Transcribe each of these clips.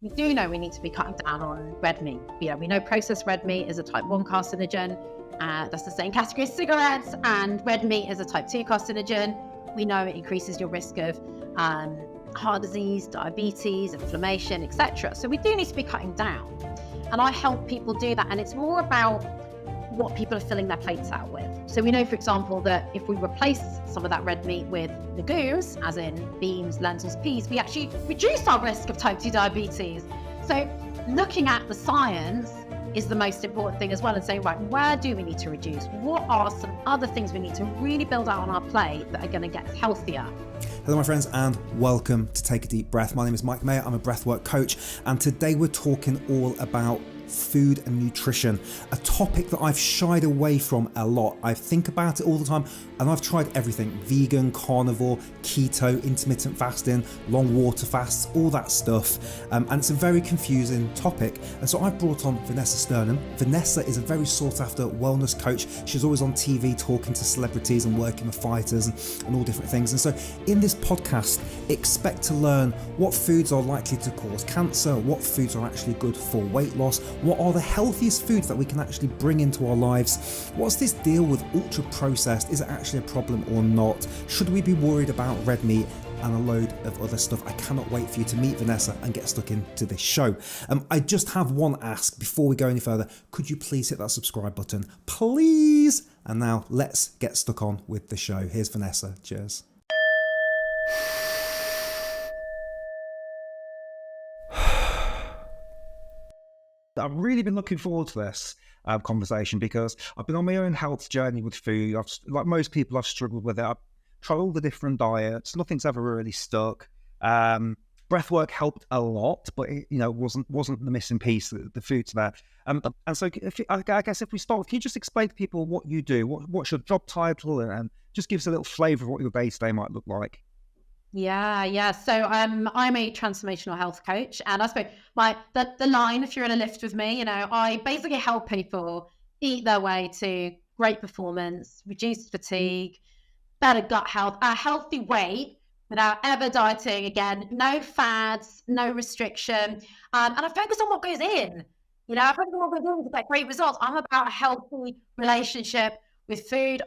we do know we need to be cutting down on red meat. We know processed red meat is a type 1 carcinogen. That's the same category as cigarettes, and red meat is a type 2 carcinogen. We know it increases your risk of heart disease, diabetes, inflammation, etc. So we do need to be cutting down. And I help people do that. And it's more about what people are filling their plates out with. So we know, for example, that if we replace some of that red meat with legumes, as in beans, lentils, peas, we actually reduce our risk of type 2 diabetes. So looking at the science is the most important thing as well, and saying, right, where do we need to reduce? What are some other things we need to really build out on our plate that are going to get us healthier? Hello my friends, and welcome to Take a Deep Breath. My name is Mike Maher, I'm a breathwork coach, and today we're talking all about food and nutrition, a topic that I've shied away from a lot. I think about it all the time, and I've tried everything: vegan, carnivore, keto, intermittent fasting, long water fasts, all that stuff, and it's a very confusing topic. And so I've brought on Vanessa Sternum. Vanessa is a very sought after wellness coach. She's always on TV talking to celebrities and working with fighters and all different things. And so in this podcast, expect to learn what foods are likely to cause cancer, what foods are actually good for weight loss, what are the healthiest foods that we can actually bring into our lives, what's this deal with ultra processed, is it actually a problem or not, should we be worried about red meat, and a load of other stuff. I cannot wait for you to meet Vanessa and get stuck into this show. I just have one ask before we go any further. Could you please hit that subscribe button, please? And now let's get stuck on with the show. Here's Vanessa. Cheers. I've really been looking forward to this conversation because I've been on my own health journey with food. Like most people, I've struggled with it. I've tried all the different diets. Nothing's ever really stuck. Breathwork helped a lot, but it, wasn't the missing piece. The food's there. And so, I guess if we start, can you just explain to people what you do? What's your job title, and just give us a little flavour of what your day-to-day might look like? Yeah. So I'm a transformational health coach, and I suppose the line, if you're in a lift with me, I basically help people eat their way to great performance, reduced fatigue, better gut health, a healthy weight without ever dieting again, no fads, no restriction, and I focus on what goes in. I focus on what goes in to get great results. I'm about a healthy relationship with food.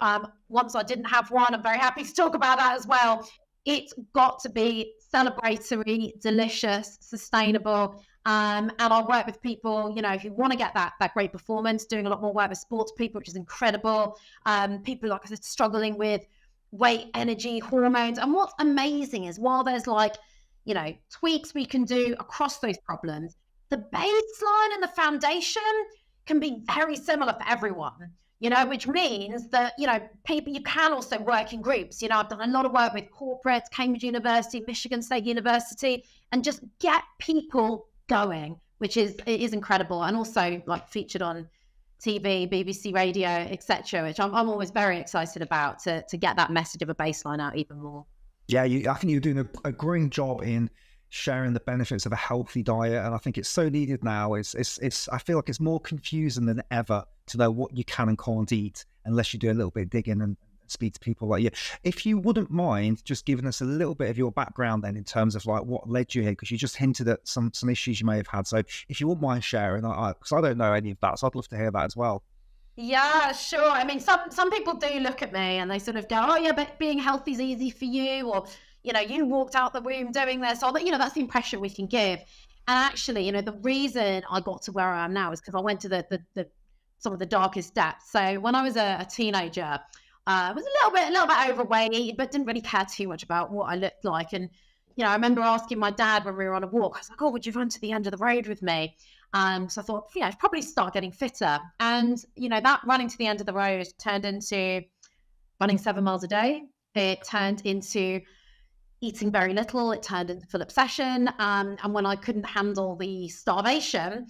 Once I didn't have one, I'm very happy to talk about that as well. It's got to be celebratory, delicious, sustainable. And I work with people, who want to get that great performance, doing a lot more work with sports people, which is incredible. People, like I said, struggling with weight, energy, hormones. And what's amazing is while there's tweaks we can do across those problems, the baseline and the foundation can be very similar for everyone. Which means that, people, you can also work in groups. I've done a lot of work with corporates, Cambridge University, Michigan State University, and just get people going, which is incredible. And also featured on TV, BBC Radio, etc., which I'm always very excited about to get that message of a baseline out even more. Yeah, I think you're doing a great job in sharing the benefits of a healthy diet, and I think it's so needed now. I feel like it's more confusing than ever to know what you can and can't eat unless you do a little bit of digging and speak to people like you. If you wouldn't mind just giving us a little bit of your background then, in terms of what led you here, because you just hinted at some issues you may have had. So if you wouldn't mind sharing, because I don't know any of that, so I'd love to hear that as well. Yeah, sure. I mean, some people do look at me and they sort of go, oh yeah, but being healthy is easy for you, or you walked out the womb doing this, or that's the impression we can give. And actually, the reason I got to where I am now is because I went to the some of the darkest depths. So when I was a teenager, I was a little bit overweight, but didn't really care too much about what I looked like. And I remember asking my dad when we were on a walk, I was like, oh, would you run to the end of the road with me? So I thought, I should probably start getting fitter. And that running to the end of the road turned into running 7 miles a day. It turned into eating very little. It turned into full obsession. And when I couldn't handle the starvation,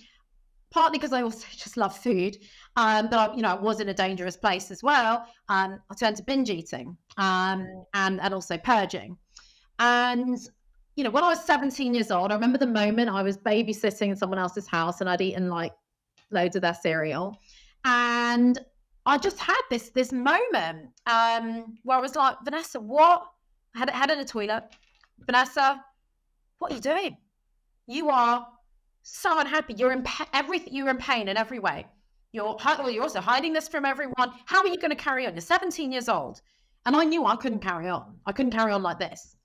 partly because I also just love food, but I was in a dangerous place as well. I turned to binge eating and also purging. And when I was 17 years old, I remember the moment I was babysitting in someone else's house and I'd eaten loads of their cereal, and I just had this moment where I was like, Vanessa, what? I had in a toilet. Vanessa, what are you doing? You are so unhappy. You're in you're in pain in every way. You're also hiding this from everyone. How are you going to carry on? You're 17 years old. And I knew I couldn't carry on. I couldn't carry on like this.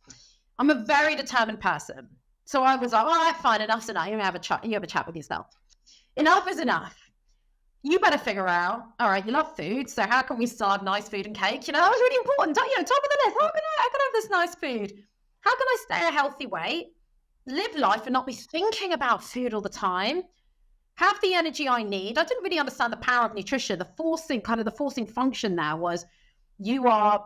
I'm a very determined person. So I was like, all right, fine, enough's enough. You have a chat with yourself. Enough is enough. You better figure out, all right, you love food, so how can we start nice food and cake? That was really important. Top of the list. How can I have this nice food? How can I stay a healthy weight, live life and not be thinking about food all the time, have the energy I need? I didn't really understand the power of nutrition. The forcing function now was you are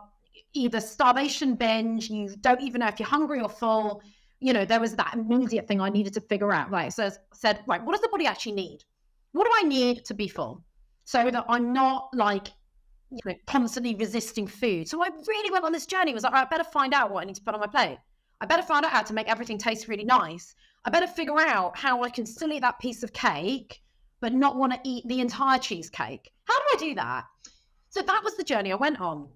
either starvation binge, you don't even know if you're hungry or full. There was that immediate thing I needed to figure out. Right. So I said, right, what does the body actually need? What do I need to be full so that I'm not constantly resisting food? So I really went on this journey. It was like, I better find out what I need to put on my plate. I better find out how to make everything taste really nice. I better figure out how I can still eat that piece of cake, but not want to eat the entire cheesecake. How do I do that? So that was the journey I went on.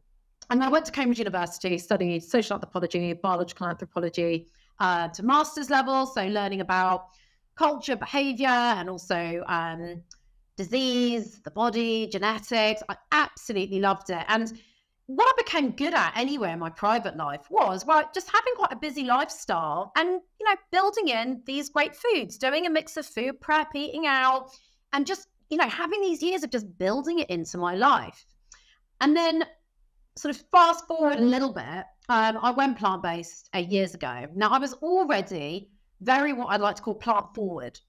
And I went to Cambridge University, studied social anthropology, biological anthropology to master's level. So learning about culture, behavior, and also disease, the body, genetics. I absolutely loved it. And what I became good at anyway in my private life was, just having quite a busy lifestyle and, building in these great foods, doing a mix of food prep, eating out, and just, having these years of just building it into my life. And then sort of fast forward a little bit, I went plant-based 8 years ago. Now, I was already very what I'd like to call plant forward.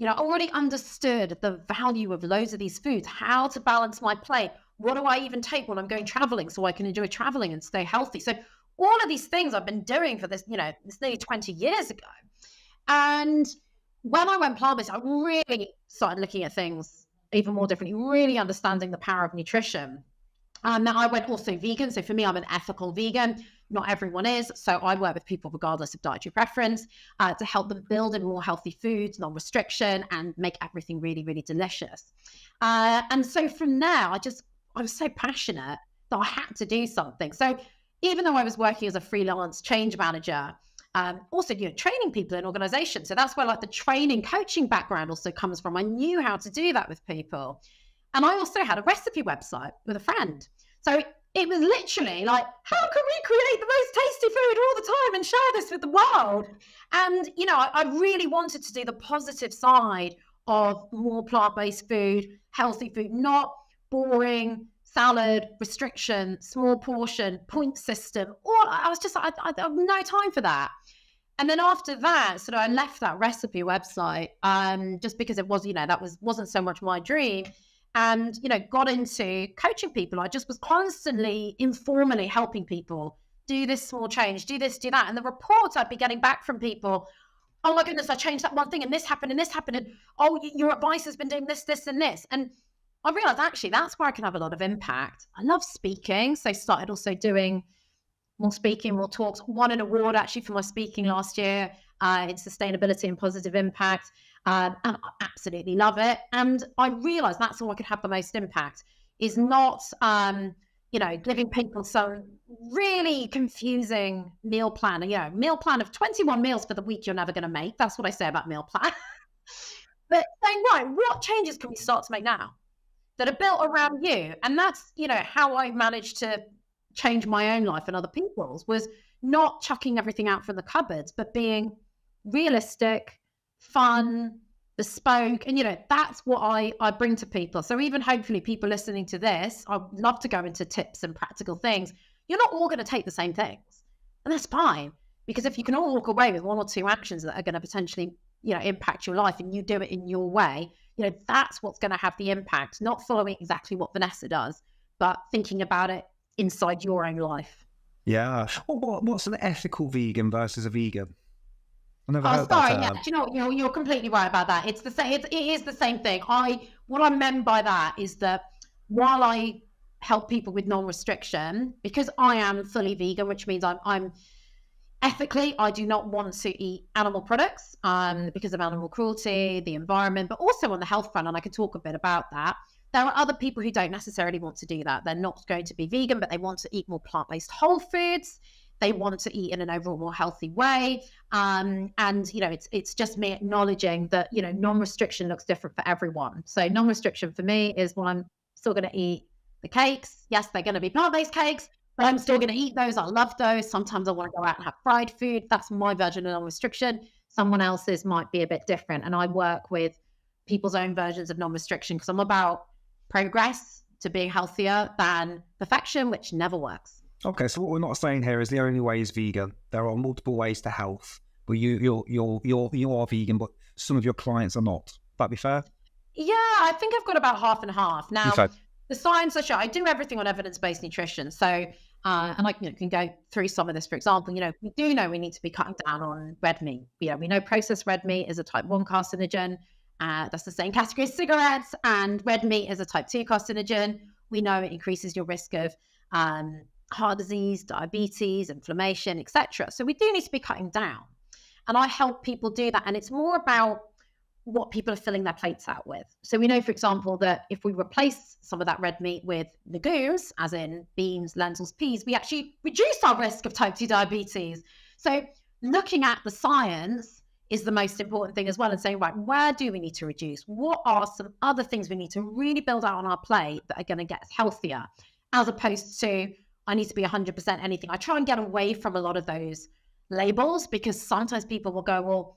I already understood the value of loads of these foods, how to balance my plate. What do I even take when I'm going traveling so I can enjoy traveling and stay healthy? So all of these things I've been doing for this, this nearly 20 years ago. And when I went plant-based, I really started looking at things even more differently, really understanding the power of nutrition. Now I went also vegan. So for me, I'm an ethical vegan. Not everyone is. So I work with people regardless of dietary preference to help them build in more healthy foods, non-restriction, and make everything really, really delicious. And so from there, I was so passionate that I had to do something. So even though I was working as a freelance change manager, also, training people in organizations. So that's where the training coaching background also comes from. I knew how to do that with people. And I also had a recipe website with a friend. So it was literally like, how can we create the most tasty food all the time and share this with the world? And, I really wanted to do the positive side of more plant-based food, healthy food, not boring salad, restriction, small portion, point system. I was just, I have no time for that. And then after that, I left that recipe website just because it was, wasn't so much my dream. And, got into coaching people. I just was constantly informally helping people do this small change, do this, do that. And the reports I'd be getting back from people, oh my goodness, I changed that one thing and this happened and this happened. And oh, your advice has been doing this, this and this. And I realized actually that's where I can have a lot of impact. I love speaking. So I started also doing more speaking, more talks, won an award actually for my speaking last year in sustainability and positive impact. And I absolutely love it. And I realized that's all I could have the most impact is not, giving people some really confusing meal plan. Meal plan of 21 meals for the week you're never going to make. That's what I say about meal plan. But saying, right, what changes can we start to make now that are built around you? And that's, how I managed to change my own life and other people's was not chucking everything out from the cupboards, but being realistic, fun, bespoke. And, that's what I bring to people. So even hopefully people listening to this, I'd love to go into tips and practical things. You're not all going to take the same things. And that's fine. Because if you can all walk away with one or two actions that are going to potentially, impact your life and you do it in your way, that's what's going to have the impact, not following exactly what Vanessa does, but thinking about it inside your own life. Yeah. What's an ethical vegan versus a vegan? I never heard that term. Yeah. You're completely right about that. It's the same. It is the same thing. What I meant by that is that while I help people with non-restriction, because I am fully vegan, which means I'm ethically, I do not want to eat animal products because of animal cruelty, the environment, but also on the health front, and I can talk a bit about that. There are other people who don't necessarily want to do that. They're not going to be vegan, but they want to eat more plant-based whole foods. they want to eat in an overall more healthy way. And, it's just me acknowledging that, non-restriction looks different for everyone. So non-restriction for me is, well, I'm still going to eat the cakes. Yes, they're going to be plant-based cakes, but I'm still going to eat those. I love those. Sometimes I want to go out and have fried food. That's my version of non-restriction. Someone else's might be a bit different. And I work with people's own versions of non-restriction because I'm about progress to being healthier than perfection, which never works. Okay, so what we're not saying here is the only way is vegan. There are multiple ways to health, but you are vegan, but some of your clients are not. Would that be fair? Yeah, I think I've got about half and half. Now, okay. The science I show, I do everything on evidence-based nutrition. So, and I can go through some of this. For example, we do know we need to be cutting down on red meat. We know processed red meat is a type 1 carcinogen. That's the same category as cigarettes, and red meat is a type 2 carcinogen. We know it increases your risk of heart disease, diabetes, inflammation, etc. So we do need to be cutting down. And I help people do that. And it's more about what people are filling their plates out with. So we know, for example, that if we replace some of that red meat with legumes, as in beans, lentils, peas, we actually reduce our risk of type 2 diabetes. So looking at the science is the most important thing as well, and saying, right, where do we need to reduce? What are some other things we need to really build out on our plate that are going to get us healthier, as opposed to, I need to be 100% anything. I try and get away from a lot of those labels, because sometimes people will go, well,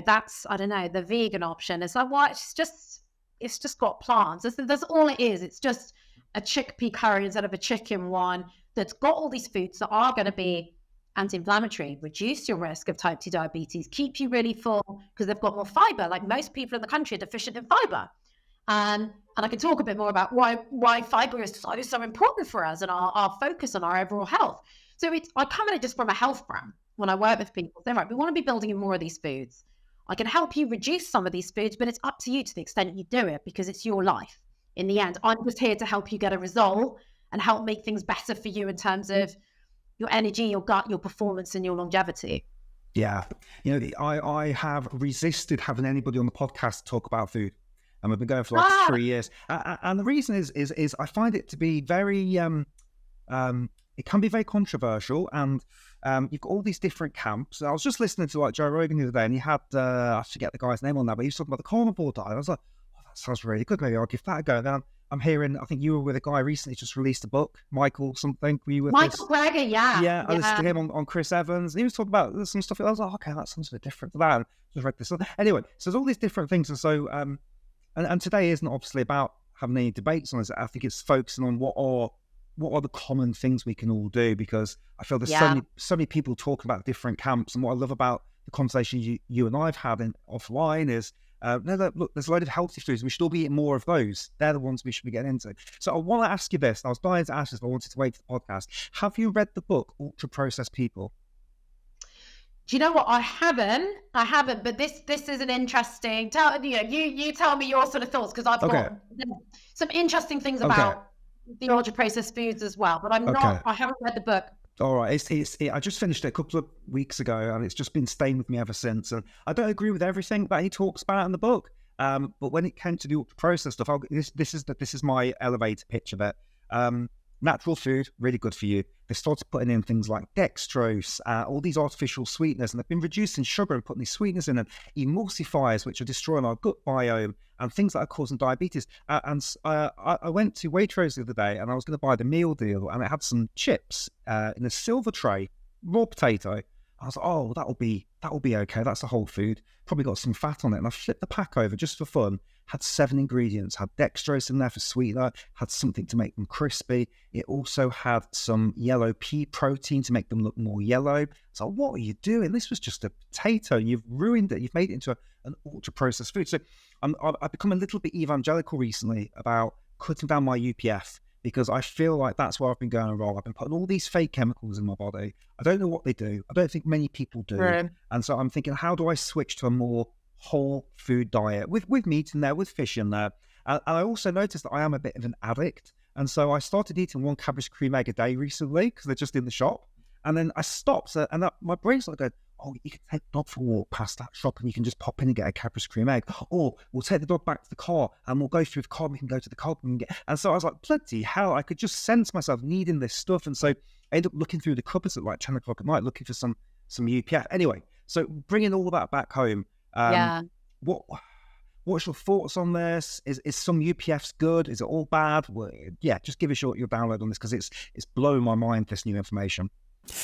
that's, I don't know, the vegan option. It's like, well, it's just got plants. That's all it is. It's just a chickpea curry instead of a chicken one that's got all these foods that are going to be anti-inflammatory, reduce your risk of type 2 diabetes, keep you really full because they've got more fiber. Like most people in the country are deficient in fiber. And I can talk a bit more about why fiber is so important for us and our focus on our overall health. So I come at it just from a health brand when I work with people. They're right, we want to be building in more of these foods. I can help you reduce some of these foods, but it's up to you to the extent you do it, because it's your life. In the end, I'm just here to help you get a result and help make things better for you in terms of your energy, your gut, your performance, and your longevity. Yeah. I have resisted having anybody on the podcast talk about food. And we've been going for like 3 years. And the reason is I find it to be very, it can be very controversial. And you've got all these different camps. I was just listening to like Joe Rogan the other day, and he had, I forget the guy's name on that, but he was talking about the carnivore diet. I was like, oh, that sounds really good. Maybe I'll give that a go. Then I'm hearing, I think you were with a guy recently just released a book, Michael something. Were you with Michael Greger, yeah. Yeah, I listened to him on Chris Evans. And he was talking about some stuff. I was like, okay, that sounds a bit different to that. And just read this. Anyway, so there's all these different things. And so, and today isn't obviously about having any debates on this. I think it's focusing on what are the common things we can all do, because I feel there's so many people talking about different camps. And what I love about the conversation you and I've had offline is, look, there's a load of healthy foods. We should all be eating more of those. They're the ones we should be getting into. So I want to ask you this. I was dying to ask this, but I wanted to wait for the podcast. Have you read the book Ultra Processed People? Do you know what? I haven't, but this is an interesting. You tell me your sort of thoughts, because I've got some interesting things about the ultra processed foods as well. But I haven't read the book. All right, I just finished it a couple of weeks ago, and it's just been staying with me ever since. And I don't agree with everything that he talks about in the book, but when it came to the ultra processed stuff, this is my elevator pitch of it. Natural food, really good for you. They started putting in things like dextrose, all these artificial sweeteners, and they've been reducing sugar and putting these sweeteners in, and emulsifiers, which are destroying our gut biome, and things that are causing diabetes. I went to Waitrose the other day, and I was going to buy the meal deal, and it had some chips in a silver tray, raw potato. I was like, oh, that'll be okay. That's the whole food. Probably got some fat on it. And I flipped the pack over just for fun. Had 7 ingredients. Had dextrose in there for sweetener. Had something to make them crispy. It also had some yellow pea protein to make them look more yellow. So what are you doing? This was just a potato. You've ruined it. You've made it into an ultra processed food. So I've become a little bit evangelical recently about cutting down my UPF, because I feel like that's where I've been going wrong. I've been putting all these fake chemicals in my body. I don't know what they do. I don't think many people do. Right. And so I'm thinking, how do I switch to a more whole food diet with meat in there, with fish in there? And I also noticed that I am a bit of an addict. And so I started eating 1 cabbage cream egg a day recently, because they're just in the shop. And then I stopped, and my brain's like going, oh, you can take the dog for a walk past that shop, and you can just pop in and get a cabbage cream egg. Or we'll take the dog back to the car, and we'll go through the car, and we can go to the car and get. And so I was like, bloody hell, I could just sense myself needing this stuff. And so I ended up looking through the cupboards at like 10 o'clock at night, looking for some UPF. Anyway, so bringing all that back home, Yeah. what's your thoughts on this? Is some UPFs good? Is it all bad? Well, yeah, just give us your download on this, because it's blowing my mind, this new information.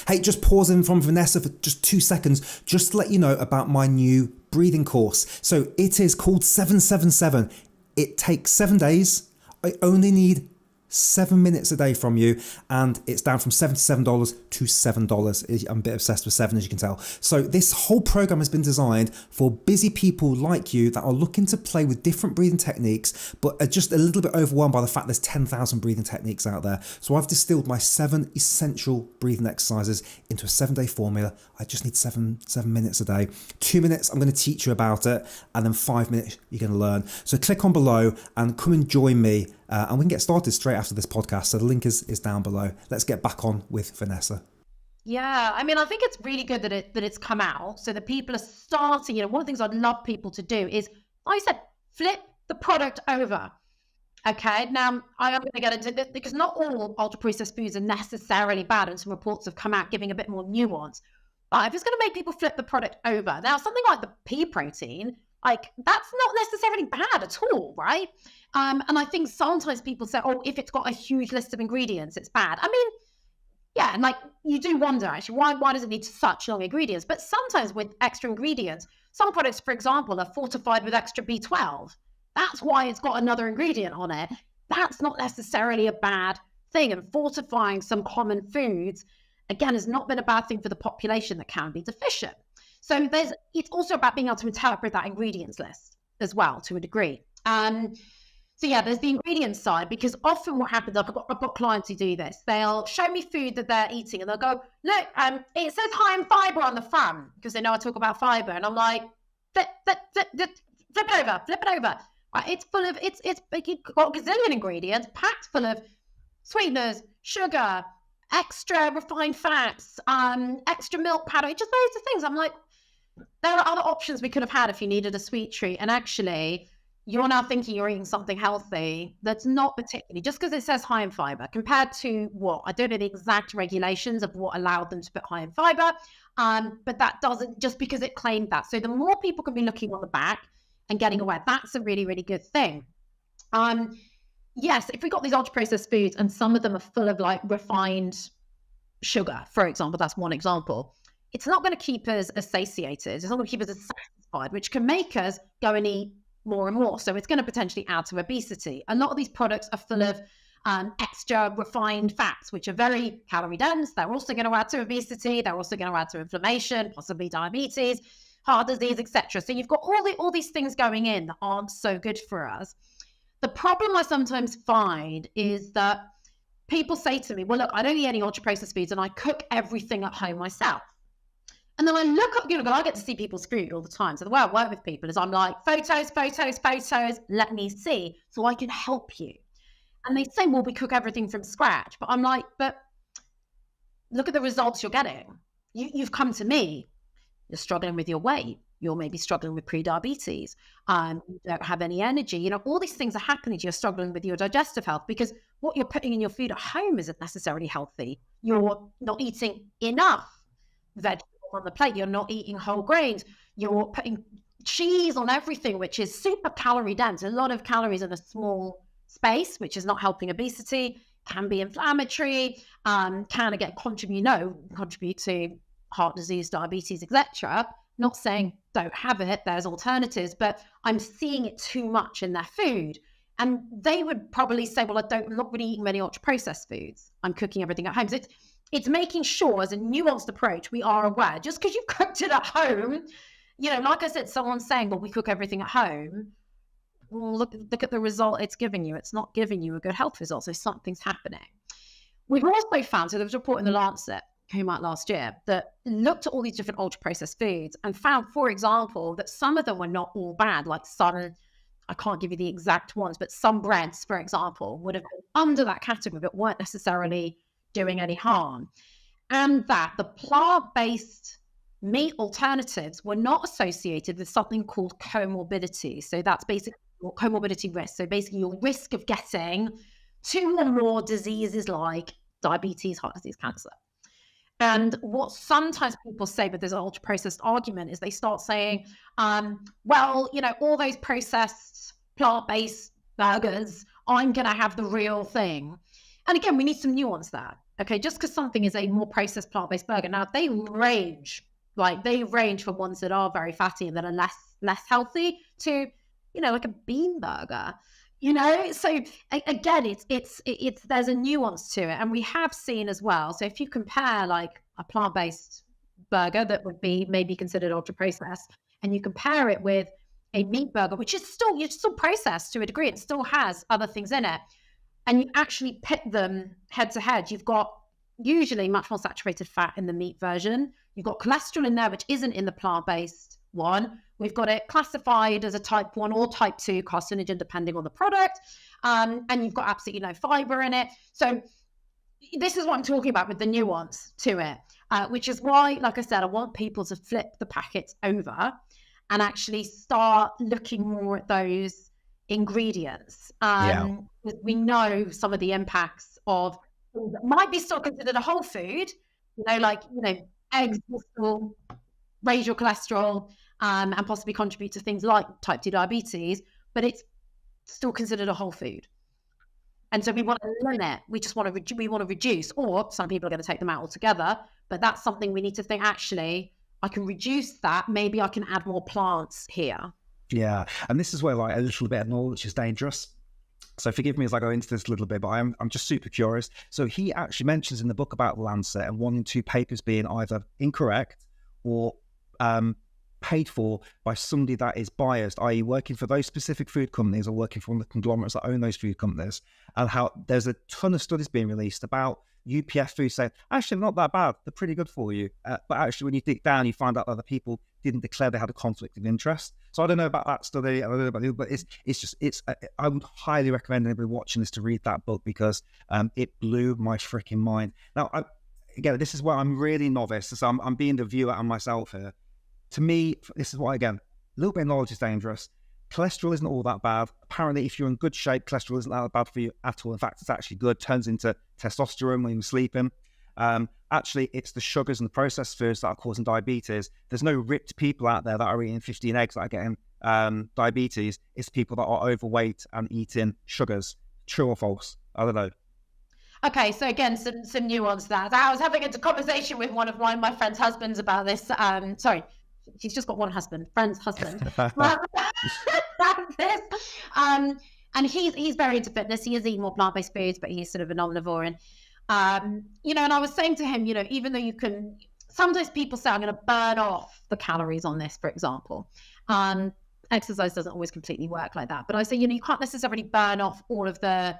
Hey, just pause in from Vanessa for just 2 seconds, just to let you know about my new breathing course. So it is called 777. It takes 7 days. I only need 7 minutes a day from you, and it's down from $77 to $7. I'm a bit obsessed with 7, as you can tell. So this whole program has been designed for busy people like you that are looking to play with different breathing techniques, but are just a little bit overwhelmed by the fact there's 10,000 breathing techniques out there. So I've distilled my 7 essential breathing exercises into a 7-day formula. I just need 7 minutes a day. 2 minutes, I'm going to teach you about it, and then 5 minutes, you're going to learn. So click on below and come and join me, and we can get started straight after this podcast. So the link is down below. Let's get back on with Vanessa. Yeah, I mean, I think it's really good that it's come out, so that people are starting. One of the things I'd love people to do is, like I said, flip the product over. Okay, now I am going to get into this, because not all ultra processed foods are necessarily bad, and some reports have come out giving a bit more nuance. But if it's going to make people flip the product over, now something like the pea protein, like, that's not necessarily bad at all, right? And I think sometimes people say, oh, if it's got a huge list of ingredients, it's bad. I mean, yeah, and like, you do wonder, actually, why does it need such long ingredients? But sometimes with extra ingredients, some products, for example, are fortified with extra B12. That's why it's got another ingredient on it. That's not necessarily a bad thing. And fortifying some common foods, again, has not been a bad thing for the population that can be deficient. So it's also about being able to interpret that ingredients list as well, to a degree. So yeah, there's the ingredients side, because often what happens, I've got clients who do this. They'll show me food that they're eating, and they'll go, look, it says high in fiber on the front, because they know I talk about fiber. And I'm like, flip it over. Right, it's full of, it's got a gazillion ingredients, packed full of sweeteners, sugar, extra refined fats, extra milk powder, just loads of things. I'm like, there are other options we could have had if you needed a sweet treat. And actually, you're now thinking you're eating something healthy that's not particularly, just because it says high in fiber, compared to what? I don't know the exact regulations of what allowed them to put high in fiber, but that doesn't, just because it claimed that. So the more people can be looking on the back and getting aware, that's a really, really good thing. Yes, if we've got these ultra processed foods and some of them are full of like refined sugar, for example, that's one example, it's not going to keep us satiated. It's not going to keep us satisfied, which can make us go and eat more and more. So it's going to potentially add to obesity. A lot of these products are full of extra refined fats, which are very calorie dense. They're also going to add to obesity. They're also going to add to inflammation, possibly diabetes, heart disease, etc. So you've got all these things going in that aren't so good for us. The problem I sometimes find is that people say to me, well, look, I don't eat any ultra processed foods and I cook everything at home myself. And then I look up, I get to see people's food all the time. So the way I work with people is I'm like, photos, let me see so I can help you. And they say, well, we cook everything from scratch. But I'm like, but look at the results you're getting. You've come to me. You're struggling with your weight. You're maybe struggling with pre-diabetes. You don't have any energy. All these things are happening to you. You're struggling with your digestive health because what you're putting in your food at home isn't necessarily healthy. You're not eating enough vegetables on the plate. You're not eating whole grains. You're putting cheese on everything, which is super calorie dense. A lot of calories in a small space, which is not helping obesity, can be inflammatory, can again contribute to heart disease, diabetes, etc. Not saying don't have it, there's alternatives, but I'm seeing it too much in their food. And they would probably say, well, I'm not really eating many ultra processed foods. I'm cooking everything at home. So it's making sure, as a nuanced approach, we are aware. Just because you've cooked it at home, like I said, someone's saying, well, we cook everything at home. Well, look at the result it's giving you. It's not giving you a good health result. So something's happening. We've also found, so there was a report in the Lancet, came out last year, that looked at all these different ultra processed foods and found, for example, that some of them were not all bad. Like some, I can't give you the exact ones, but some breads, for example, would have been under that category but weren't necessarily doing any harm. And that the plant-based meat alternatives were not associated with something called comorbidity. So that's basically your comorbidity risk. So basically your risk of getting 2 or more diseases like diabetes, heart disease, cancer. And what sometimes people say with this ultra processed argument is they start saying, well, all those processed plant-based burgers, I'm going to have the real thing. And again, we need some nuance there. Okay, just because something is a more processed plant-based burger, now they range from ones that are very fatty and that are less healthy to, like a bean burger. So again, it's there's a nuance to it, and we have seen as well. So if you compare like a plant-based burger that would be maybe considered ultra processed, and you compare it with a meat burger, which is still processed to a degree, it still has other things in it, and you actually pit them head to head, you've got usually much more saturated fat in the meat version. You've got cholesterol in there, which isn't in the plant-based one. We've got it classified as a type 1 or type 2 carcinogen, depending on the product. And you've got absolutely no fiber in it. So this is what I'm talking about with the nuance to it, which is why, like I said, I want people to flip the packets over and actually start looking more at those ingredients. We know some of the impacts of things that might be still considered a whole food, eggs will still raise your cholesterol and possibly contribute to things like type 2 diabetes, but it's still considered a whole food. And so we want to limit, we want to reduce, or some people are going to take them out altogether, but that's something we need to think, actually, I can reduce that. Maybe I can add more plants here. Yeah. And this is where like a little bit of knowledge is dangerous. So forgive me as I go into this a little bit, but I'm just super curious. So he actually mentions in the book about Lancet and 1 and 2 papers being either incorrect or paid for by somebody that is biased, i.e. working for those specific food companies or working for one of the conglomerates that own those food companies, and how there's a ton of studies being released about UPF foods saying, actually, they're not that bad, they're pretty good for you. But actually, when you dig down, you find out that the people didn't declare they had a conflict of interest. So I don't know about that study, I don't know about it, but I would highly recommend anybody watching this to read that book, because it blew my freaking mind. Now, again, this is where I'm really novice, so I'm being the viewer and myself here. To me, this is why, again, a little bit of knowledge is dangerous. Cholesterol isn't all that bad. Apparently, if you're in good shape, cholesterol isn't that bad for you at all. In fact, it's actually good. Turns into testosterone when you're sleeping. Actually, it's the sugars and the processed foods that are causing diabetes. There's no ripped people out there that are eating 15 eggs that are getting diabetes. It's people that are overweight and eating sugars. True or false? I don't know. Okay, so again, some nuance there. I was having a conversation with one of my friend's husbands about this. Sorry, she's just got one husband, friend's husband. And he's very into fitness. He is eating more plant-based foods, but he's sort of an omnivore. And and I was saying to him, even though you can, sometimes people say, I'm going to burn off the calories on this, for example. Exercise doesn't always completely work like that. But I say, you can't necessarily burn off all of the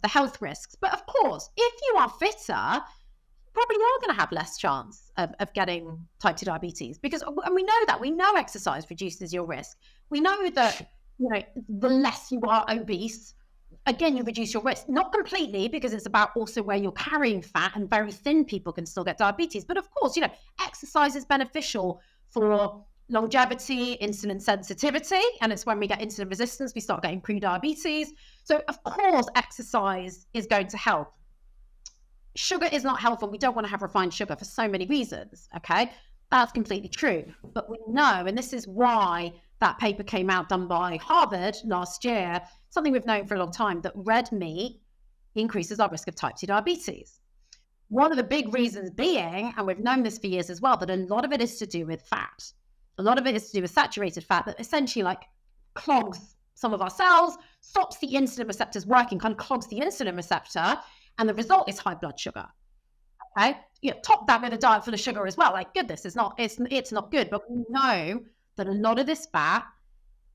health risks. But of course, if you are fitter, probably are going to have less chance of getting type 2 diabetes, because, and we know exercise reduces your risk. We know that, the less you are obese, again, you reduce your risk, not completely, because it's about also where you're carrying fat, and very thin people can still get diabetes. But of course, exercise is beneficial for longevity, insulin sensitivity, and it's when we get insulin resistance, we start getting pre-diabetes. So of course, exercise is going to help. Sugar is not helpful. We don't want to have refined sugar for so many reasons. Okay, that's completely true. But we know, and this is why that paper came out done by Harvard last year, something we've known for a long time, that red meat increases our risk of type 2 diabetes. One of the big reasons being, and we've known this for years as well, that a lot of it is to do with fat. A lot of it is to do with saturated fat that essentially clogs some of our cells, stops the insulin receptors working, kind of clogs the insulin receptor, and the result is high blood sugar. Okay, top that with a diet full of sugar as well. Goodness, it's not good. But we know that a lot of this fat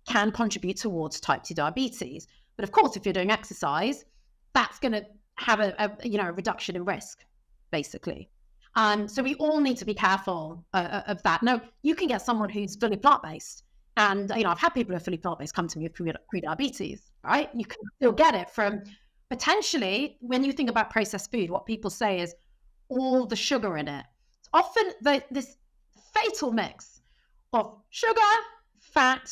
can contribute towards type 2 diabetes. But of course, if you're doing exercise, that's going to have a reduction in risk, basically. So we all need to be careful of that. Now, you can get someone who's fully plant-based, and I've had people who are fully plant-based come to me with pre-diabetes, right? You can still get it from, potentially, when you think about processed food, what people say is all the sugar in it. It's often this fatal mix of sugar, fat,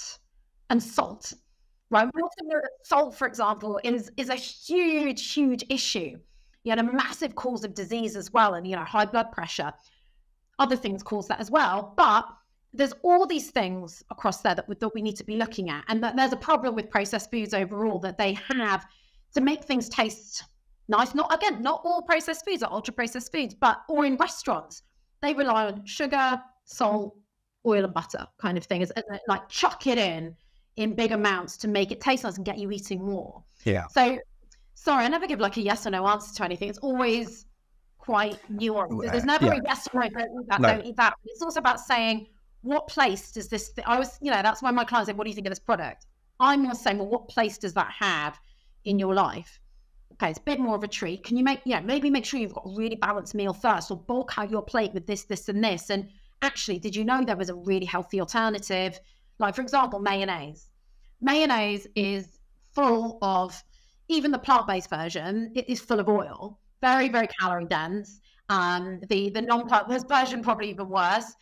and salt, right? We often know that salt, for example, is a huge, huge issue a massive cause of disease as well. And, high blood pressure, other things cause that as well. But there's all these things across there that we need to be looking at. And that there's a problem with processed foods overall, that they have to make things taste nice. Not all processed foods are ultra processed foods, or in restaurants, they rely on sugar, salt, oil and butter kind of thing. And like chuck it in big amounts to make it taste nice and get you eating more. Yeah. So, sorry, I never give like a yes or no answer to anything. It's always quite nuanced. There's never a yes or no, don't eat that. It's also about saying, what place does this, that's why my clients say, what do you think of this product? I'm more saying, well, what place does that have in your life? Okay, it's a bit more of a treat. Can you maybe make sure you've got a really balanced meal first, or bulk out your plate with this, this, and this. And actually, did you know there was a really healthy alternative? Like, for example, mayonnaise. Mayonnaise is full of, even the plant-based version, it is full of oil, very, very calorie dense. The non-plant-based version probably even worse.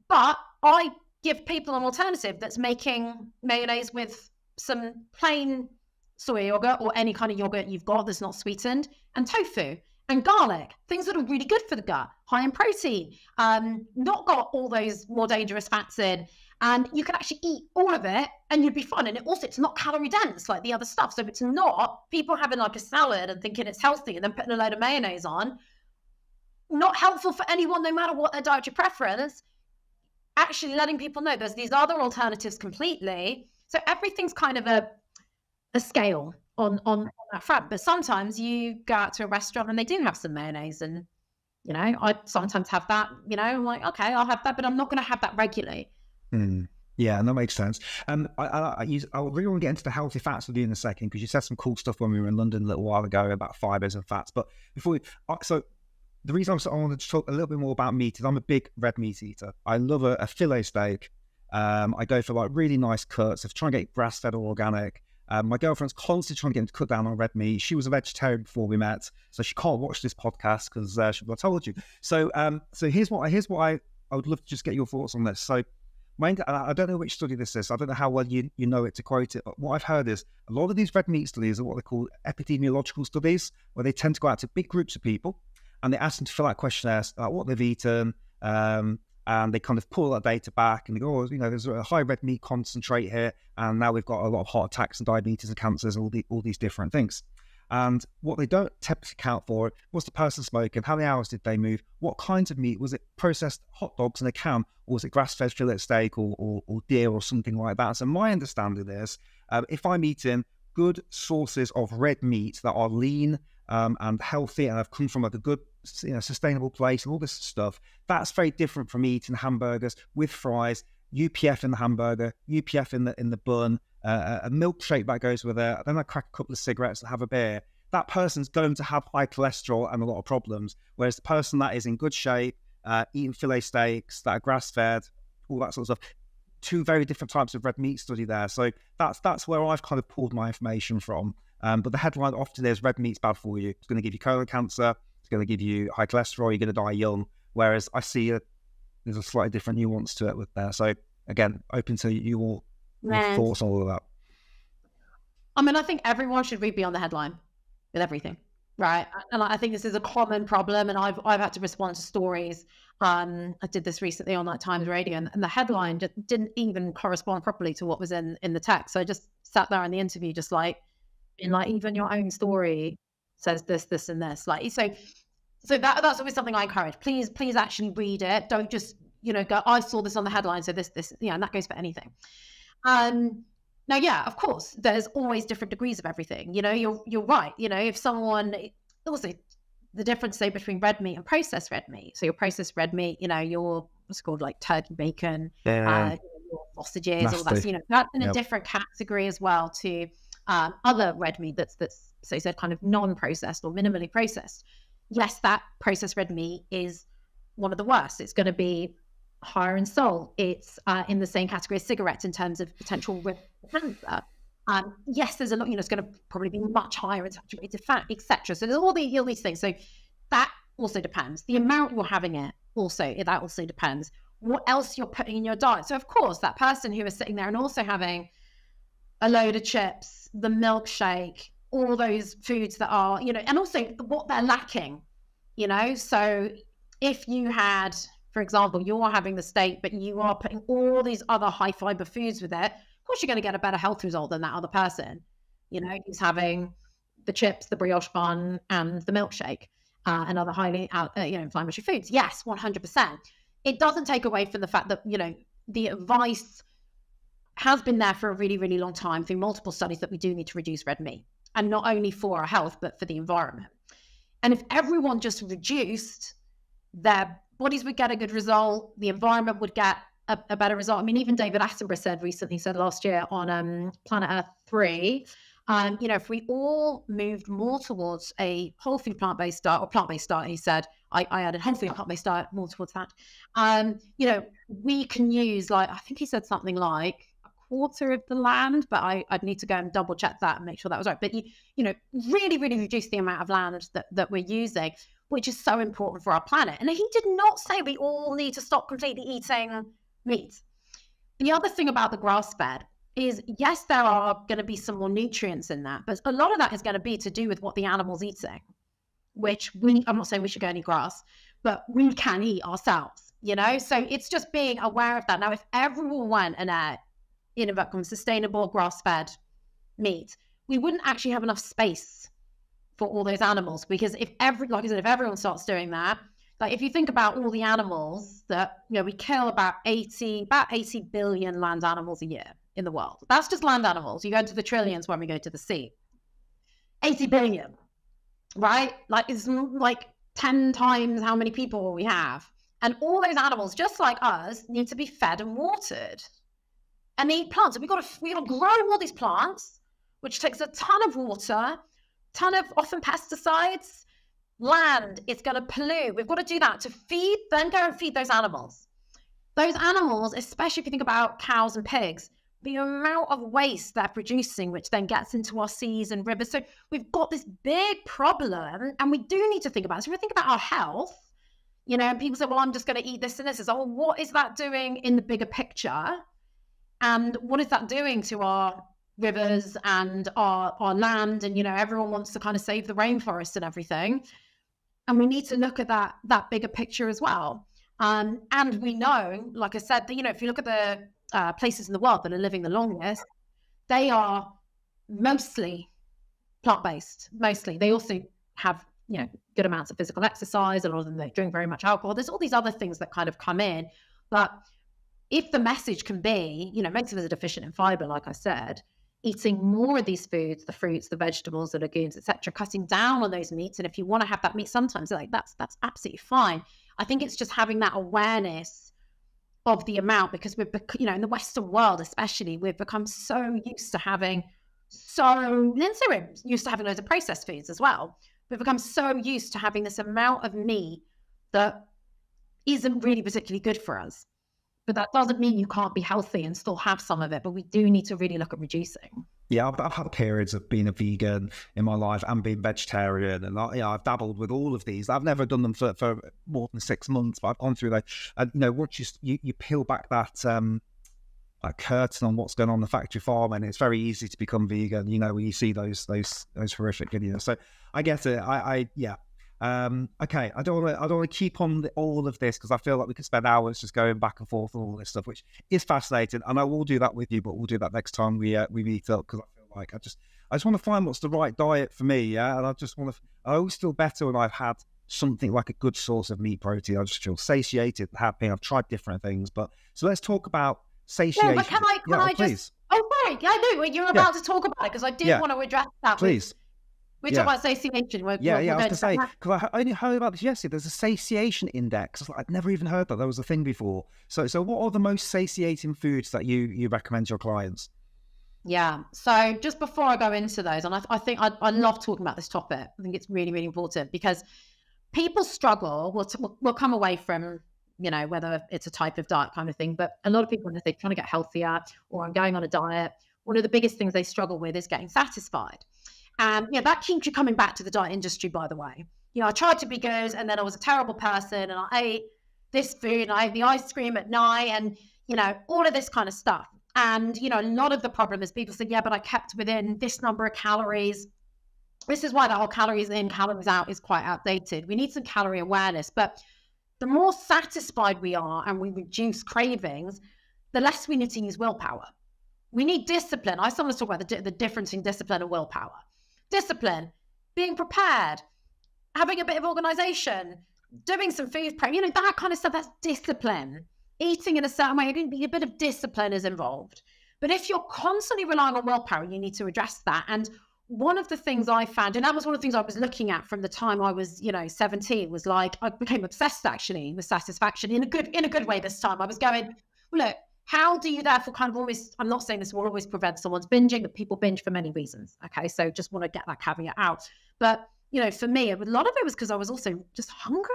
But I give people an alternative that's making mayonnaise with some plain soy yogurt or any kind of yogurt you've got that's not sweetened, and tofu and garlic, things that are really good for the gut, high in protein, not got all those more dangerous fats in. And you can actually eat all of it and you'd be fine. And it's not calorie dense like the other stuff. So if it's not, people having like a salad and thinking it's healthy and then putting a load of mayonnaise on, not helpful for anyone, no matter what their dietary preference. Actually letting people know there's these other alternatives completely. So everything's kind of a scale on that front. But sometimes you go out to a restaurant and they do have some mayonnaise, and I sometimes have that. I'm like, okay, I'll have that, but I'm not going to have that regularly. Yeah, and that makes sense. I really want to get into the healthy fats with you in a second, because you said some cool stuff when we were in London a little while ago about fibers and fats. But before the reason I wanted to talk a little bit more about meat is I'm a big red meat eater. I love a filet steak. I go for like really nice cuts. I try and get grass-fed or organic. My girlfriend's constantly trying to get him to cut down on red meat. She was a vegetarian before we met, so she can't watch this podcast because I told you. So here's what I would love to just get your thoughts on this. So I don't know which study this is. I don't know how well you know it to quote it. But what I've heard is a lot of these red meat studies are what they call epidemiological studies, where they tend to go out to big groups of people and they ask them to fill out questionnaires about what they've eaten, and they kind of pull that data back and they go, there's a high red meat concentrate here, and now we've got a lot of heart attacks and diabetes and cancers and all these different things. And what they don't typically account for was the person smoking, how many hours did they move, what kinds of meat, was it processed hot dogs in a can, or was it grass-fed fillet steak or deer or something like that. So my understanding is, if I'm eating good sources of red meat that are lean and healthy and have come from like a good sustainable place and all this stuff, that's very different from eating hamburgers with fries, UPF in the hamburger, UPF in the bun, a milkshake that goes with it, then I crack a couple of cigarettes and have a beer. That person's going to have high cholesterol and a lot of problems. Whereas the person that is in good shape, eating filet steaks that are grass-fed, all that sort of stuff, two very different types of red meat study there. So that's where I've kind of pulled my information from. But the headline often is red meat's bad for you. It's going to give you colon cancer. It's going to give you high cholesterol. You're going to die young. Whereas I see there's a slightly different nuance to it with there. So again, open to your thoughts on all of that. I mean, I think everyone should read beyond the headline with everything, right? And I think this is a common problem. And I've had to respond to stories. I did this recently on Times Radio, and the headline just didn't even correspond properly to what was in the text. So I just sat there in the interview, just like, even your own story says this, this, and this. Like, so that's always something I encourage. Please actually read it. Don't just go, I saw this on the headline, so this, and that goes for anything. Now, yeah, of course, there's always different degrees of everything. You're right. If someone, also the difference, say, between red meat and processed red meat. So your processed red meat, your what's called like turkey bacon, your sausages, Nasty. all that. That's in a different category as well to other red meat that's so you said kind of non-processed or minimally processed. Yes, that processed red meat is one of the worst. It's going to be higher in salt. It's in the same category as cigarettes in terms of potential risk for cancer. Yes, there's a lot, it's going to probably be much higher in saturated fat, etc. So there's all these things. So that also depends. The amount you're having that also depends. What else you're putting in your diet. So of course, that person who is sitting there and also having a load of chips, the milkshake, all those foods that are, and also what they're lacking, So if you had, for example, you're having the steak, but you are putting all these other high fiber foods with it, of course you're going to get a better health result than that other person. Who's having the chips, the brioche bun, and the milkshake, and other highly, inflammatory foods. Yes, 100%. It doesn't take away from the fact that, the advice has been there for a really, really long time through multiple studies that we do need to reduce red meat, and not only for our health, but for the environment. And if everyone just reduced, their bodies would get a good result, the environment would get a better result. I mean, even David Attenborough said last year on Planet Earth 3, if we all moved more towards a whole food plant-based diet, or plant-based diet, he said, I added whole food plant-based diet more towards that. We can use, I think he said something like a quarter of the land, but I'd need to go and double check that and make sure that was right. But really, really reduce the amount of land that we're using, which is so important for our planet. And he did not say we all need to stop completely eating meat. The other thing about the grass-fed is, yes, there are going to be some more nutrients in that, but a lot of that is going to be to do with what the animal's eating, which I'm not saying we should go any grass, but we can eat ourselves, So it's just being aware of that. Now, if everyone went and ate, sustainable grass-fed meat, we wouldn't actually have enough space for all those animals, because if everyone starts doing that, if you think about all the animals that, we kill about 80 billion land animals a year in the world. That's just land animals. You go into the trillions when we go to the sea. 80 billion, right? It's 10 times how many people we have. And all those animals, just like us, need to be fed and watered. And they eat plants. And we got to grow all these plants, which takes a ton of water, ton of often pesticides, land. It's going to pollute. We've got to do that to then go and feed those animals. Those animals, especially if you think about cows and pigs, the amount of waste they're producing, which then gets into our seas and rivers. So we've got this big problem, and we do need to think about it. So if we think about our health, and people say, well, I'm just going to eat this and this. It's, what is that doing in the bigger picture? And what is that doing to our rivers and our land? And, everyone wants to kind of save the rainforest and everything. And we need to look at that bigger picture as well. And we know, like I said, that, if you look at the places in the world that are living the longest, they are mostly plant-based. Mostly, they also have good amounts of physical exercise. A lot of them, they drink very much alcohol. There's all these other things that kind of come in. But if the message can be, most of us are deficient in fiber, like I said, eating more of these foods, the fruits, the vegetables, the legumes, etc., cutting down on those meats. And if you want to have that meat sometimes, that's absolutely fine. I think it's just having that awareness of the amount, because we've, in the Western world especially, we've become so used to having used to having loads of processed foods as well. We've become so used to having this amount of meat that isn't really particularly good for us. But that doesn't mean you can't be healthy and still have some of it. But we do need to really look at reducing. Yeah, I've had periods of being a vegan in my life and being vegetarian, and I've dabbled with all of these. I've never done them for more than 6 months, but I've gone through that. And once you peel back that curtain on what's going on in the factory farm, and it's very easy to become vegan. When you see those horrific videos. So I get it. Okay, I don't want to keep on all of this, because I feel like we could spend hours just going back and forth on all this stuff, which is fascinating, and I will do that with you. But we'll do that next time we meet up, because I feel like I just want to find what's the right diet for me, yeah. And I always feel better when I've had something like a good source of meat protein. I just feel satiated, happy. I've tried different things, but so let's talk about satiation. Yeah, but can I please. just? Oh, sorry. Yeah, I know you're about to talk about it, because I did want to address that. Please. We talk about satiation. I was going to say, because I only heard about this yesterday. There's a satiation index. I'd never even heard that there was a thing before. So what are the most satiating foods that you recommend to your clients? Yeah. So just before I go into those, and I think I love talking about this topic. I think it's really, really important, because people struggle. We'll come away from, whether it's a type of diet kind of thing, but a lot of people, when they're trying to get healthier or I'm going on a diet, one of the biggest things they struggle with is getting satisfied. And that keeps you coming back to the diet industry, by the way. I tried to be good, and then I was a terrible person, and I ate this food, and I ate the ice cream at night, and all of this kind of stuff. And a lot of the problem is people say, yeah, but I kept within this number of calories. this is why the whole calories in, calories out is quite outdated. We need some calorie awareness, but the more satisfied we are and we reduce cravings, the less we need to use willpower. We need discipline. I sometimes talk about the difference in discipline and willpower. Discipline, being prepared, having a bit of organization, doing some food prep, that kind of stuff, that's discipline. Eating in a certain way, a bit of discipline is involved. But if you're constantly relying on willpower, you need to address that. And one of the things I found, and that was one of the things I was looking at from the time I was, 17, was like, I became obsessed actually with satisfaction in a good way this time. I was going, well, look, how do you therefore kind of almost, I'm not saying this will always prevent someone's binging, but people binge for many reasons. Okay. So just want to get that caveat out. But, for me, a lot of it was because I was also just hungry.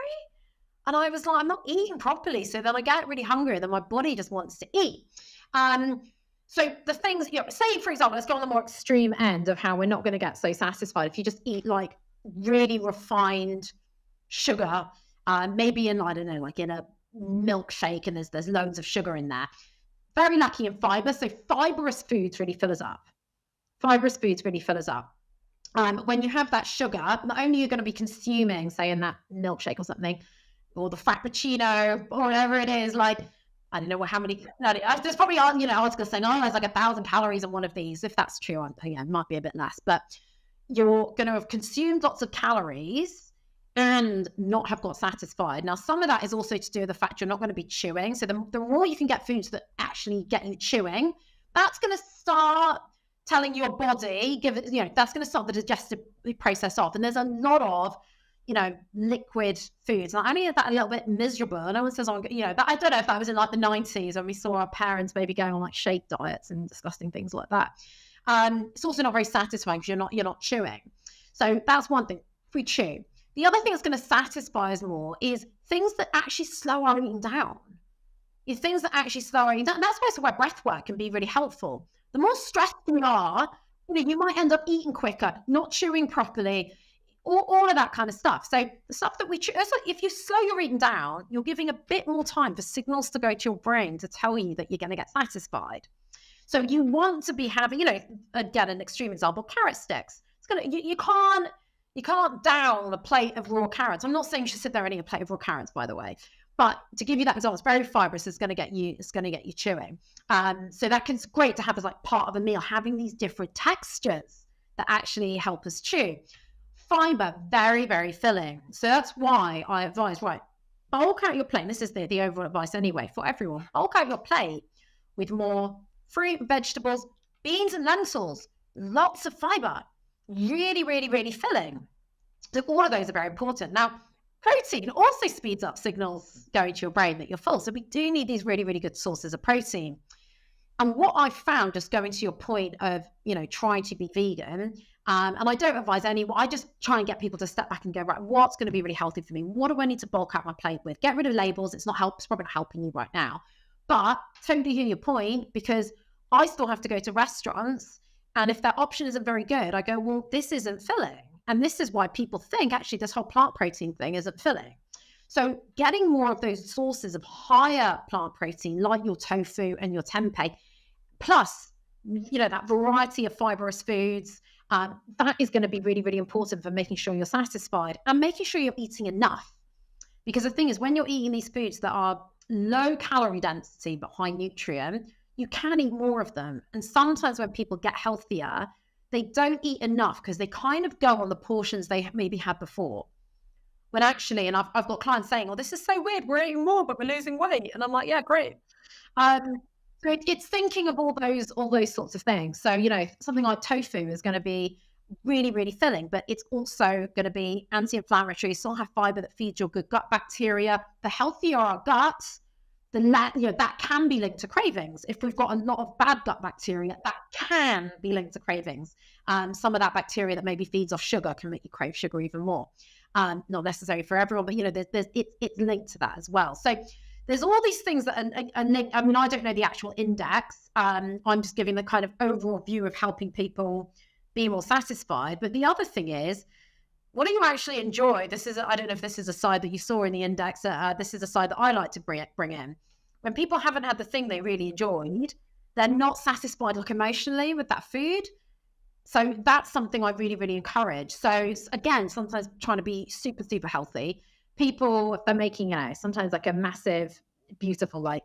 And I was like, I'm not eating properly. So then I get really hungry, then my body just wants to eat. So the things, say, for example, let's go on the more extreme end of how we're not going to get so satisfied. If you just eat like really refined sugar, maybe in, I don't know, like in a milkshake, and there's loads of sugar in there. Very lacking in fiber. So fibrous foods really fill us up. When you have that sugar, not only are you going to be consuming, say, in that milkshake or something, or the frappuccino, or whatever it is, like, I don't know how many, there's probably, articles saying, there's like 1,000 calories in one of these. If that's true, it might be a bit less, but you're going to have consumed lots of calories and not have got satisfied. Now, some of that is also to do with the fact you're not going to be chewing. So the more you can get foods that actually get you chewing, that's going to start telling your body, that's going to start the digestive process off. And there's a lot of, liquid foods. And I only had that a little bit miserable. No one says, I don't know if that was in like the 90s when we saw our parents maybe going on like shake diets and disgusting things like that. It's also not very satisfying because you're not chewing. So that's one thing. If we chew. The other thing that's going to satisfy us more is things that actually slow our eating down. Things that actually slow our eating down. And that's basically where breath work can be really helpful. The more stressed you are, you might end up eating quicker, not chewing properly, all of that kind of stuff. So the stuff that we chew, if you slow your eating down, you're giving a bit more time for signals to go to your brain to tell you that you're going to get satisfied. So you want to be having, again, an extreme example, carrot sticks. You can't down a plate of raw carrots. I'm not saying you should sit there and eat a plate of raw carrots, by the way. But to give you that example, it's very fibrous. It's going to get you chewing. So that's great to have as like part of a meal, having these different textures that actually help us chew. Fiber, very, very filling. So that's why I advise, bulk out your plate. This is the overall advice anyway for everyone. Bulk out your plate with more fruit, vegetables, beans and lentils, lots of fiber, really, really, really filling. So all of those are very important. Now, protein also speeds up signals going to your brain that you're full. So we do need these really, really good sources of protein. And what I found, just going to your point of, trying to be vegan, and I don't advise anyone, I just try and get people to step back and go, right, what's going to be really healthy for me? What do I need to bulk out my plate with? Get rid of labels. It's probably not helping you right now. But totally hear your point, because I still have to go to restaurants. And if that option isn't very good, I go, well, this isn't filling. And this is why people think actually this whole plant protein thing isn't filling. So getting more of those sources of higher plant protein, like your tofu and your tempeh, plus, that variety of fibrous foods, that is going to be really, really important for making sure you're satisfied and making sure you're eating enough. Because the thing is, when you're eating these foods that are low calorie density but high nutrient, you can eat more of them. And sometimes when people get healthier, they don't eat enough because they kind of go on the portions they maybe had before. When actually, and I've got clients saying, this is so weird, we're eating more, but we're losing weight. And I'm like, yeah, great. So it's thinking of all those sorts of things. So, something like tofu is going to be really, really filling, but it's also going to be anti-inflammatory, still have fiber that feeds your good gut bacteria. The healthier our gut, that can be linked to cravings. If we've got a lot of bad gut bacteria, that can be linked to cravings. Some of that bacteria that maybe feeds off sugar can make you crave sugar even more. Not necessary for everyone, but it's linked to that as well. So there's all these things that are linked. I mean, I don't know the actual index. I'm just giving the kind of overall view of helping people be more satisfied. But the other thing is, what do you actually enjoy? I don't know if this is a side that you saw in the index. This is a side that I like to bring in. When people haven't had the thing they really enjoyed, they're not satisfied emotionally with that food. So that's something I really, really encourage. So again, sometimes trying to be super, super healthy. People, if they're making, sometimes like a massive, beautiful, like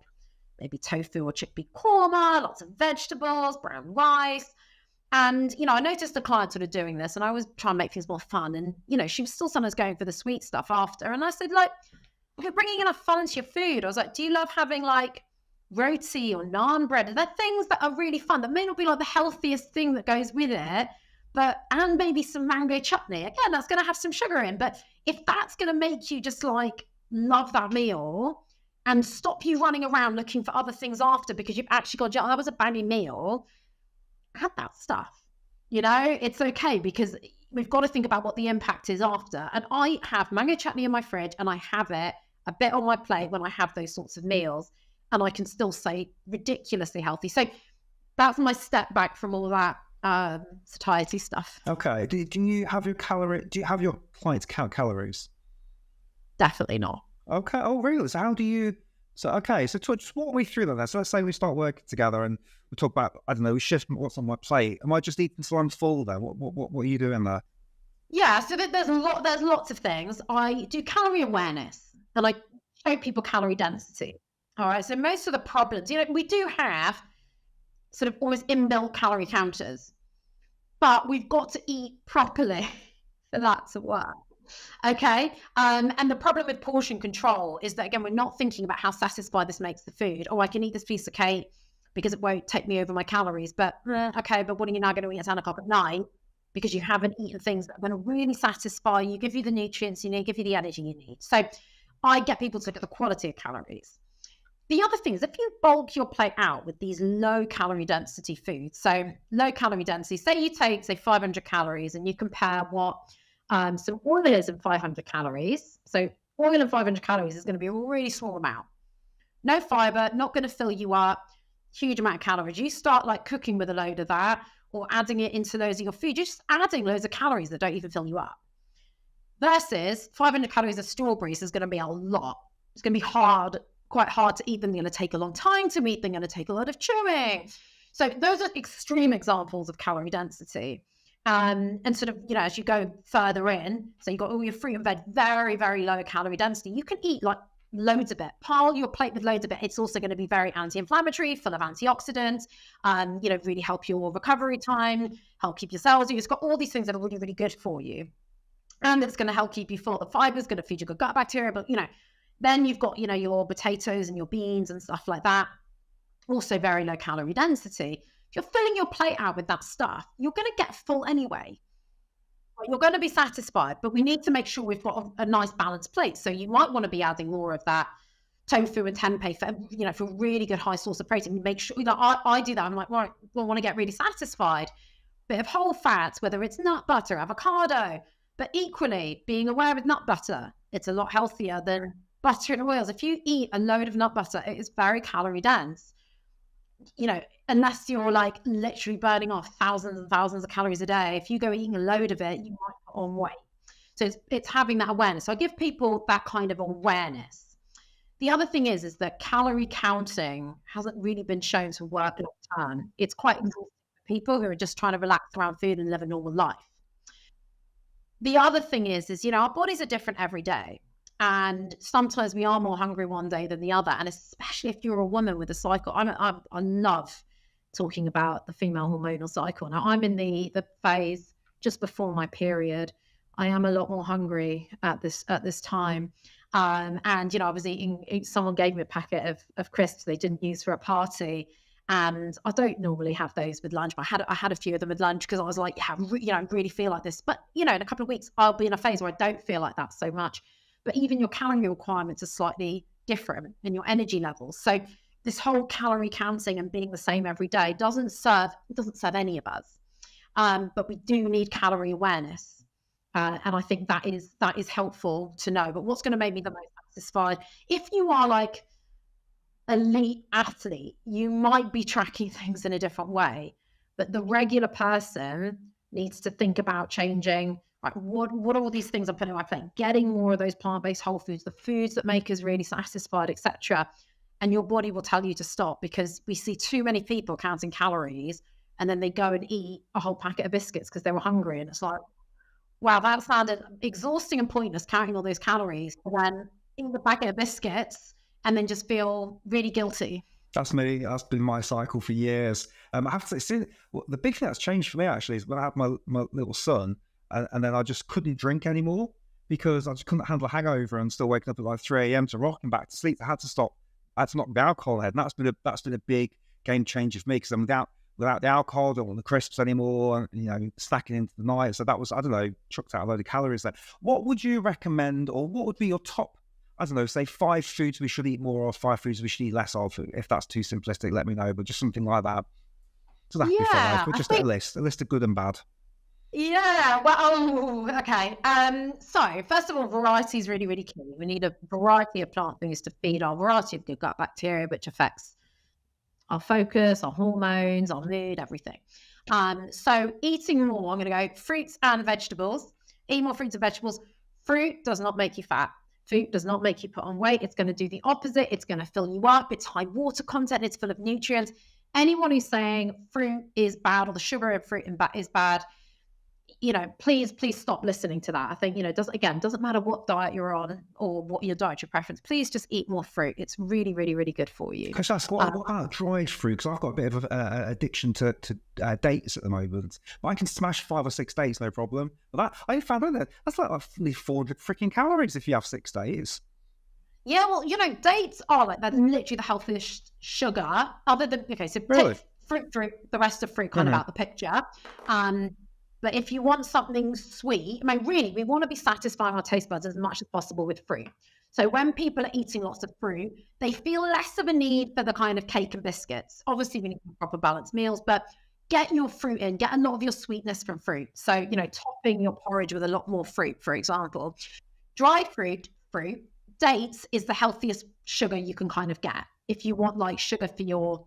maybe tofu or chickpea korma, lots of vegetables, brown rice. And, I noticed the client sort of doing this, and I was trying to make things more fun. And, she was still sometimes going for the sweet stuff after. And I said, like, if you're bringing enough fun into your food, I was like, do you love having like roti or naan bread? They're things that are really fun that may not be like the healthiest thing that goes with it, and maybe some mango chutney. Again, that's going to have some sugar in. But if that's going to make you just like love that meal and stop you running around looking for other things after because you've actually got, that was a banging meal, have that stuff. It's okay because we've got to think about what the impact is after. And I have mango chutney in my fridge, and I have it a bit on my plate when I have those sorts of meals, and I can still say ridiculously healthy. So that's my step back from all that satiety stuff. Okay. Do you have your clients count calories? Definitely not. Okay. Oh, really? So how do you? So just walk me through that. So let's say we start working together and we talk about, I don't know, we shift what's on my plate. Am I just eating until I'm full then? What are you doing there? Yeah, so there's lots of things. I do calorie awareness, and I show people calorie density. All right. So most of the problems, we do have sort of almost inbuilt calorie counters, but we've got to eat properly for that to work. Okay. And the problem with portion control is that, again, we're not thinking about how satisfied this makes the food. Oh, I can eat this piece of cake because it won't take me over my calories. But okay, but what are you now going to eat at 10 o'clock at night? Because you haven't eaten things that are going to really satisfy you, give you the nutrients you need, give you the energy you need. So I get people to look at the quality of calories. The other thing is, if you bulk your plate out with these low calorie density foods, so low calorie density, say you take, 500 calories and you compare what some oil is in 500 calories. So oil in 500 calories is going to be a really small amount. No fiber, not going to fill you up, huge amount of calories. You start like cooking with a load of that or adding it into loads of your food, you're just adding loads of calories that don't even fill you up. Versus 500 calories of strawberries is going to be a lot. It's going to be quite hard to eat them. They're going to take a long time to eat. They're going to take a lot of chewing. So those are extreme examples of calorie density. And sort of, as you go further in, so you've got all your fruit and veg, very, very low calorie density. You can eat like loads of it. Pile your plate with loads of it. It's also going to be very anti-inflammatory, full of antioxidants, really help your recovery time, help keep your cells. It's got all these things that are really, really good for you. And it's going to help keep you full. The fiber is going to feed your gut bacteria. But, then you've got, your potatoes and your beans and stuff like that. Also very low calorie density. If you're filling your plate out with that stuff, you're going to get full anyway. You're going to be satisfied, but we need to make sure we've got a nice balanced plate. So you might want to be adding more of that tofu and tempeh for a really good high source of protein. Make sure, I do that. I'm like, right, I want to get really satisfied. Bit of whole fats, whether it's nut butter, avocado, but equally being aware with nut butter, it's a lot healthier than butter and oils. If you eat a load of nut butter, it is very calorie dense. Unless you're like literally burning off thousands and thousands of calories a day, if you go eating a load of it, you might put on weight. So it's having that awareness. So I give people that kind of awareness. The other thing is that calorie counting hasn't really been shown to work long term. It's quite exhausting for people who are just trying to relax around food and live a normal life. The other thing is our bodies are different every day. And sometimes we are more hungry one day than the other. And especially if you're a woman with a cycle, I love talking about the female hormonal cycle. Now, I'm in the phase just before my period. I am a lot more hungry at this time. And, I was eating, someone gave me a packet of crisps they didn't use for a party. And I don't normally have those with lunch, but I had a few of them with lunch because I was like, I really feel like this. But, in a couple of weeks, I'll be in a phase where I don't feel like that so much. But even your calorie requirements are slightly different in your energy levels. So this whole calorie counting and being the same every day doesn't serve any of us. But we do need calorie awareness. And I think that is helpful to know. But what's going to make me the most satisfied? If you are like elite athlete, you might be tracking things in a different way. But the regular person needs to think about changing. Like, what are all these things I'm putting on my plate? Getting more of those plant-based whole foods, the foods that make us really satisfied, etc. And your body will tell you to stop, because we see too many people counting calories and then they go and eat a whole packet of biscuits because they were hungry. And it's like, wow, that sounded exhausting and pointless, counting all those calories, and then eat the packet of biscuits and then just feel really guilty. That's me. That's been my cycle for years. I have to say, the big thing that's changed for me actually is when I had my little son, and then I just couldn't drink anymore because I just couldn't handle a hangover and still waking up at like 3 a.m. to rock and back to sleep. I had to stop. I had to knock the alcohol ahead, and that's been a big game changer for me because I'm without the alcohol, I don't want the crisps anymore, and snacking into the night. So that was, I don't know, chucked out a load of calories there. What would you recommend, or what would be your top, I don't know, say 5 foods we should eat more of, 5 foods we should eat less of? If that's too simplistic, let me know, but just something like that. Doesn't have to be 5, but just a list of good and bad. Yeah, well, okay. So first of all, variety is really, really key. We need a variety of plant foods to feed our variety of good gut bacteria, which affects our focus, our hormones, our mood, everything. So eating more, I'm going to go fruits and vegetables. Eat more fruits and vegetables. Fruit does not make you fat. Fruit does not make you put on weight. It's going to do the opposite. It's going to fill you up. It's high water content. It's full of nutrients. Anyone who's saying fruit is bad or the sugar in fruit is bad, please stop listening to that. I think, doesn't matter what diet you're on or what your dietary preference, please just eat more fruit. It's really, really, really good for you. Because that's what about dried fruit? Because I've got a bit of an addiction to dates at the moment. But I can smash 5 or 6 dates, no problem. But I found out that's like 400 freaking calories if you have 6 days. Yeah, well, dates are that's literally the healthiest sugar, other than, so really? Take fruit, the rest of fruit kind of out the picture. But if you want something sweet, really, we want to be satisfying our taste buds as much as possible with fruit. So when people are eating lots of fruit, they feel less of a need for the kind of cake and biscuits. Obviously, we need proper balanced meals, but get your fruit in, get a lot of your sweetness from fruit. So, topping your porridge with a lot more fruit, for example. Dried fruit, dates is the healthiest sugar you can kind of get. If you want like sugar for your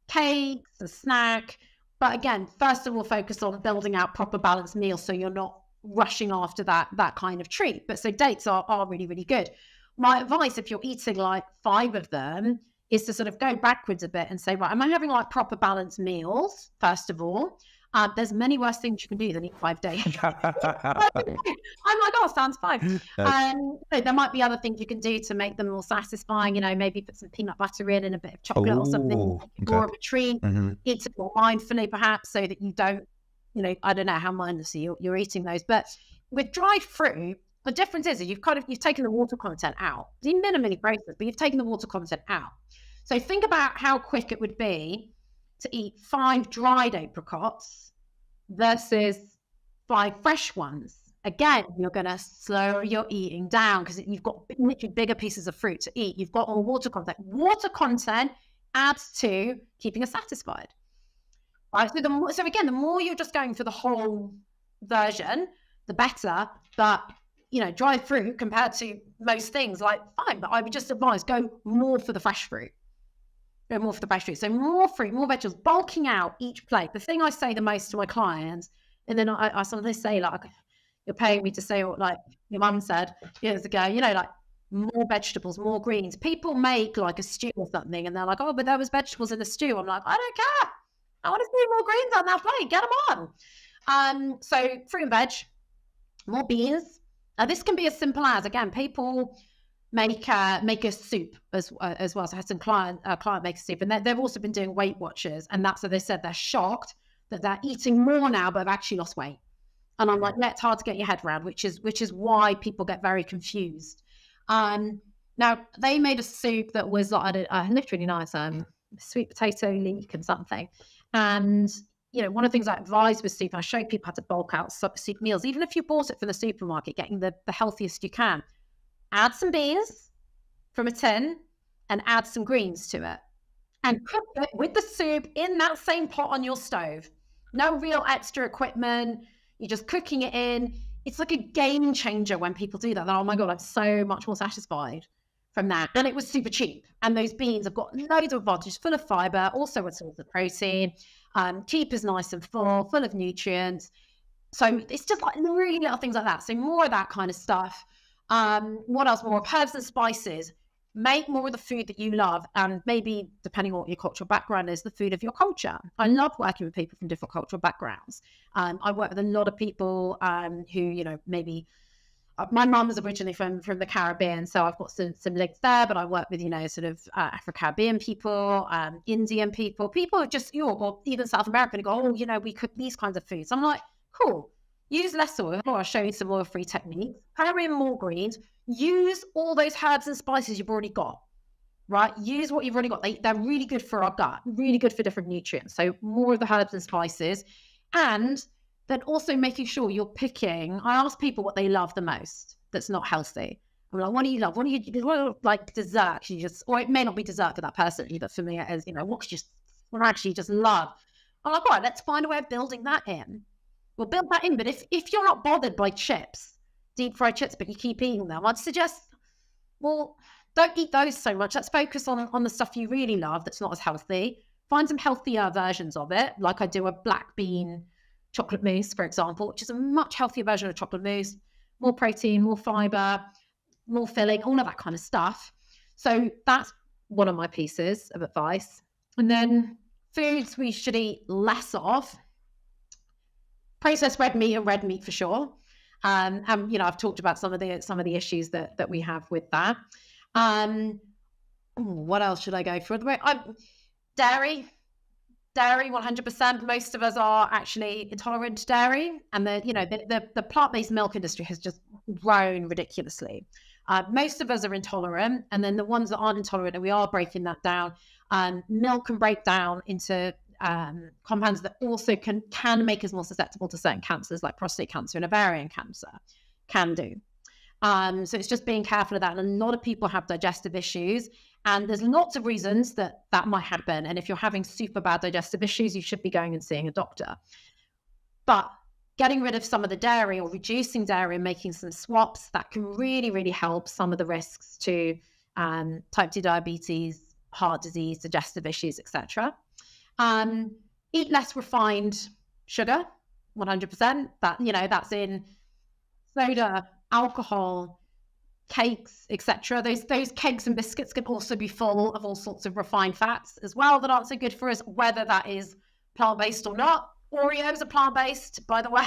cakes, a snack. But again, first of all, focus on building out proper balanced meals so you're not rushing after that kind of treat. But so dates are really, really good. My advice, if you're eating like 5 of them, is to sort of go backwards a bit and say, right, am I having like proper balanced meals, first of all? There's many worse things you can do than eat 5 days. I'm like, oh, sounds fine. So there might be other things you can do to make them more satisfying. Maybe put some peanut butter in and a bit of chocolate or something, more of a treat. Eat it more mindfully, perhaps, so that you don't, I don't know how mindlessly you're eating those. But with dried fruit, the difference is you've taken the water content out. It's minimally processed, but you've taken the water content out. So think about how quick it would be to eat 5 dried apricots versus 5 fresh ones. Again, you're going to slow your eating down because you've got literally bigger pieces of fruit to eat. You've got more water content. Water content adds to keeping us satisfied. Right? So again, the more you're just going for the whole version, the better. But, dried fruit compared to most things, like fine, but I would just advise go more for the fresh fruit. More for the fresh fruit. So more fruit, more vegetables, bulking out each plate. The thing I say the most to my clients, and then I sometimes say, like, you're paying me to say what, like, your mum said years ago, like, more vegetables, more greens. People make, like, a stew or something, and they're like, oh, but there was vegetables in the stew. I'm like, I don't care. I want to see more greens on that plate. Get them on. So fruit and veg, more beans. Now, this can be as simple as, again, people make a soup as well. So I had some client make a soup, and they've also been doing Weight Watchers, and that's what they said. They're shocked that they're eating more now, but have actually lost weight. And I'm like, yeah, it's hard to get your head around, which is why people get very confused. Now they made a soup that was like looked really nice, sweet potato leek and something. And one of the things I advise with soup, I show people how to bulk out soup meals, even if you bought it from the supermarket, getting the healthiest you can. Add some beans from a tin and add some greens to it. And cook it with the soup in that same pot on your stove. No real extra equipment. You're just cooking it in. It's like a game changer when people do that. They're, oh my God, I'm so much more satisfied from that. And it was super cheap. And those beans have got loads of advantages, full of fiber, also a source of protein. Keep is nice and full of nutrients. So it's just like really little things like that. So more of that kind of stuff. What else? More herbs and spices. make more of the food that you love, and maybe depending on what your cultural background is, the food of your culture. I love working with people from different cultural backgrounds. I work with a lot of people who, maybe my mum was originally from the Caribbean, so I've got some links there, but I work with, sort of Afro-Caribbean people, Indian people who just, or even South America, and go, we cook these kinds of foods. I'm like, cool, use less oil, or I'll show you some oil-free techniques, pair in more greens, use all those herbs and spices you've already got, right? Use what you've already got. They're really good for our gut, really good for different nutrients. So more of the herbs and spices, and then also making sure you're picking. I ask people what they love the most that's not healthy. I'm like, what do you love? What do you like dessert? Or it may not be dessert for that person, but for me it is, what I actually just love. I'm like, all right, let's find a way of building that in. We'll build that in. But if you're not bothered by chips, deep fried chips, but you keep eating them, I'd suggest, well, don't eat those so much. Let's focus on the stuff you really love that's not as healthy. Find some healthier versions of it. Like I do a black bean chocolate mousse, for example, which is a much healthier version of chocolate mousse, more protein, more fiber, more filling, all of that kind of stuff. So that's one of my pieces of advice. And then foods we should eat less of: processed red meat for sure. And I've talked about some of the issues that we have with that. What else should I go for? Dairy 100%. Most of us are actually intolerant to dairy, and the plant-based milk industry has just grown ridiculously. Most of us are intolerant, and then the ones that aren't intolerant, and we are breaking that down. Milk can break down into compounds that also can make us more susceptible to certain cancers, like prostate cancer and ovarian cancer can do. So it's just being careful of that. And a lot of people have digestive issues, and there's lots of reasons that might happen. And if you're having super bad digestive issues, you should be going and seeing a doctor. But getting rid of some of the dairy or reducing dairy and making some swaps, that can really, really help some of the risks to type 2 diabetes, heart disease, digestive issues, etc. Eat less refined sugar, 100%. That's in soda, alcohol, cakes, etc. Those cakes and biscuits can also be full of all sorts of refined fats as well that aren't so good for us, whether that is plant-based or not. Oreos are plant-based, by the way.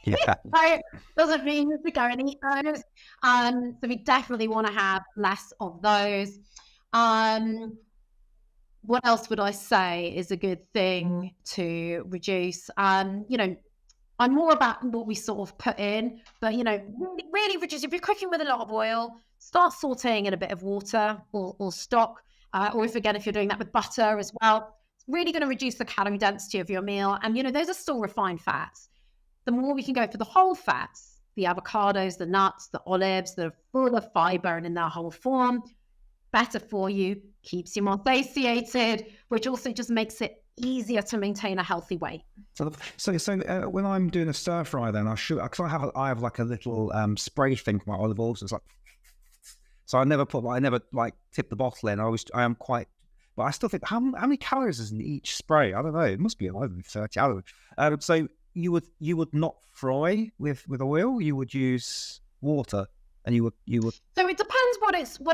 Yeah. So doesn't mean to go and eat those. So we definitely want to have less of those. What else would I say is a good thing to reduce? I'm more about what we sort of put in, but really reduce. If you're cooking with a lot of oil, start sauteing in a bit of water or stock, or if you're doing that with butter as well, it's really going to reduce the calorie density of your meal. And those are still refined fats. The more we can go for the whole fats, the avocados, the nuts, the olives, that are full of fiber and in their whole form, better for you, keeps you more satiated, which also just makes it easier to maintain a healthy weight. So when I'm doing a stir fry, then because I have like a little spray thing for my olive oil. So it's like, so I never tip the bottle in. I am quite, but I still think how many calories is in each spray? I don't know. It must be over 30. I don't know. So you would not fry with oil. You would use water. And you would. So it depends what it's for.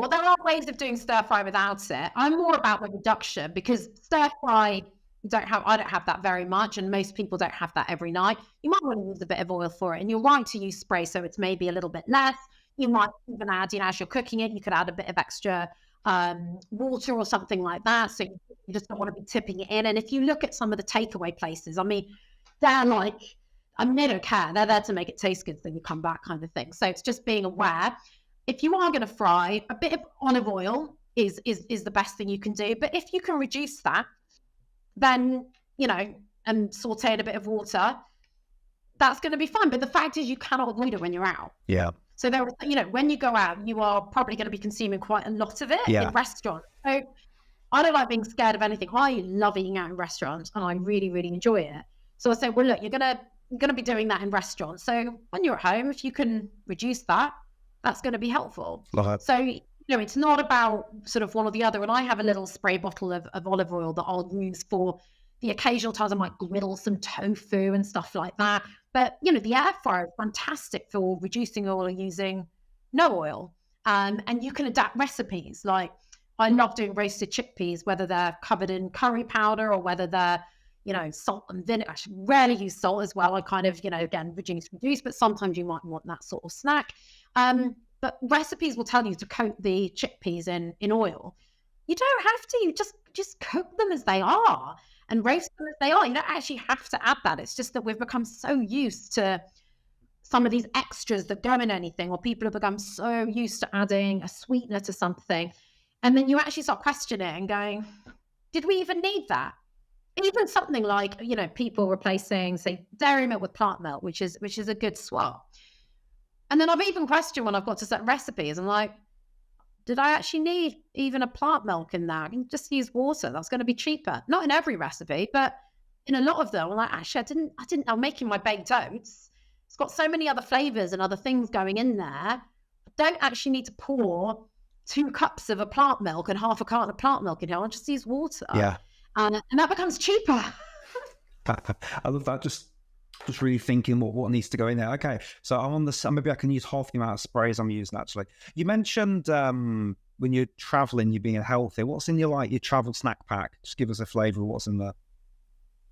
There are ways of doing stir fry without it. I'm more about the reduction, because stir fry I don't have that very much, and most people don't have that every night. You might want to use a bit of oil for it, and you're right to use spray, so it's maybe a little bit less. You might even add, as you're cooking it, you could add a bit of extra water or something like that. So you just don't want to be tipping it in. And if you look at some of the takeaway places, they're like, they don't care. They're there to make it taste good, so you come back, kind of thing. So it's just being aware. If you are going to fry, a bit of olive oil is the best thing you can do. But if you can reduce that, then, and saute in a bit of water, that's going to be fine. But the fact is, you cannot avoid it when you're out. Yeah. So when you go out, you are probably going to be consuming quite a lot of it in restaurants. So I don't like being scared of anything. I love eating out in restaurants, and I really, really enjoy it. So I say, well, look, you're going to be doing that in restaurants. So when you're at home, if you can reduce that, that's going to be helpful. So, it's not about sort of one or the other. And I have a little spray bottle of olive oil that I'll use for the occasional times I might griddle some tofu and stuff like that. But, the air fryer is fantastic for reducing oil and using no oil. And you can adapt recipes. Like, I love doing roasted chickpeas, whether they're covered in curry powder or whether they're, salt and vinegar. I rarely use salt as well. I kind of, again, reduce, but sometimes you might want that sort of snack. But recipes will tell you to coat the chickpeas in oil. You don't have to. You just cook them as they are and roast them as they are. You don't actually have to add that. It's just that we've become so used to some of these extras that go in anything, or people have become so used to adding a sweetener to something. And then you actually start questioning and going, did we even need that? Even something like, people replacing, say, dairy milk with plant milk, which is a good swap. And then I've even questioned when I've got to certain recipes. I'm like, did I actually need even a plant milk in there? I can just use water. That's going to be cheaper. Not in every recipe, but in a lot of them. I'm like, actually, I'm making my baked oats. It's got so many other flavors and other things going in there. I don't actually need to pour 2 cups of a plant milk and half a carton of plant milk in here. I'll just use water. Yeah. And that becomes cheaper. I love that. Just really thinking what needs to go in there. Okay, so I'm on this. Maybe I can use half the amount of sprays I'm using. Actually, you mentioned when you're traveling, you're being healthy. What's in your travel snack pack? Just give us a flavour of what's in there.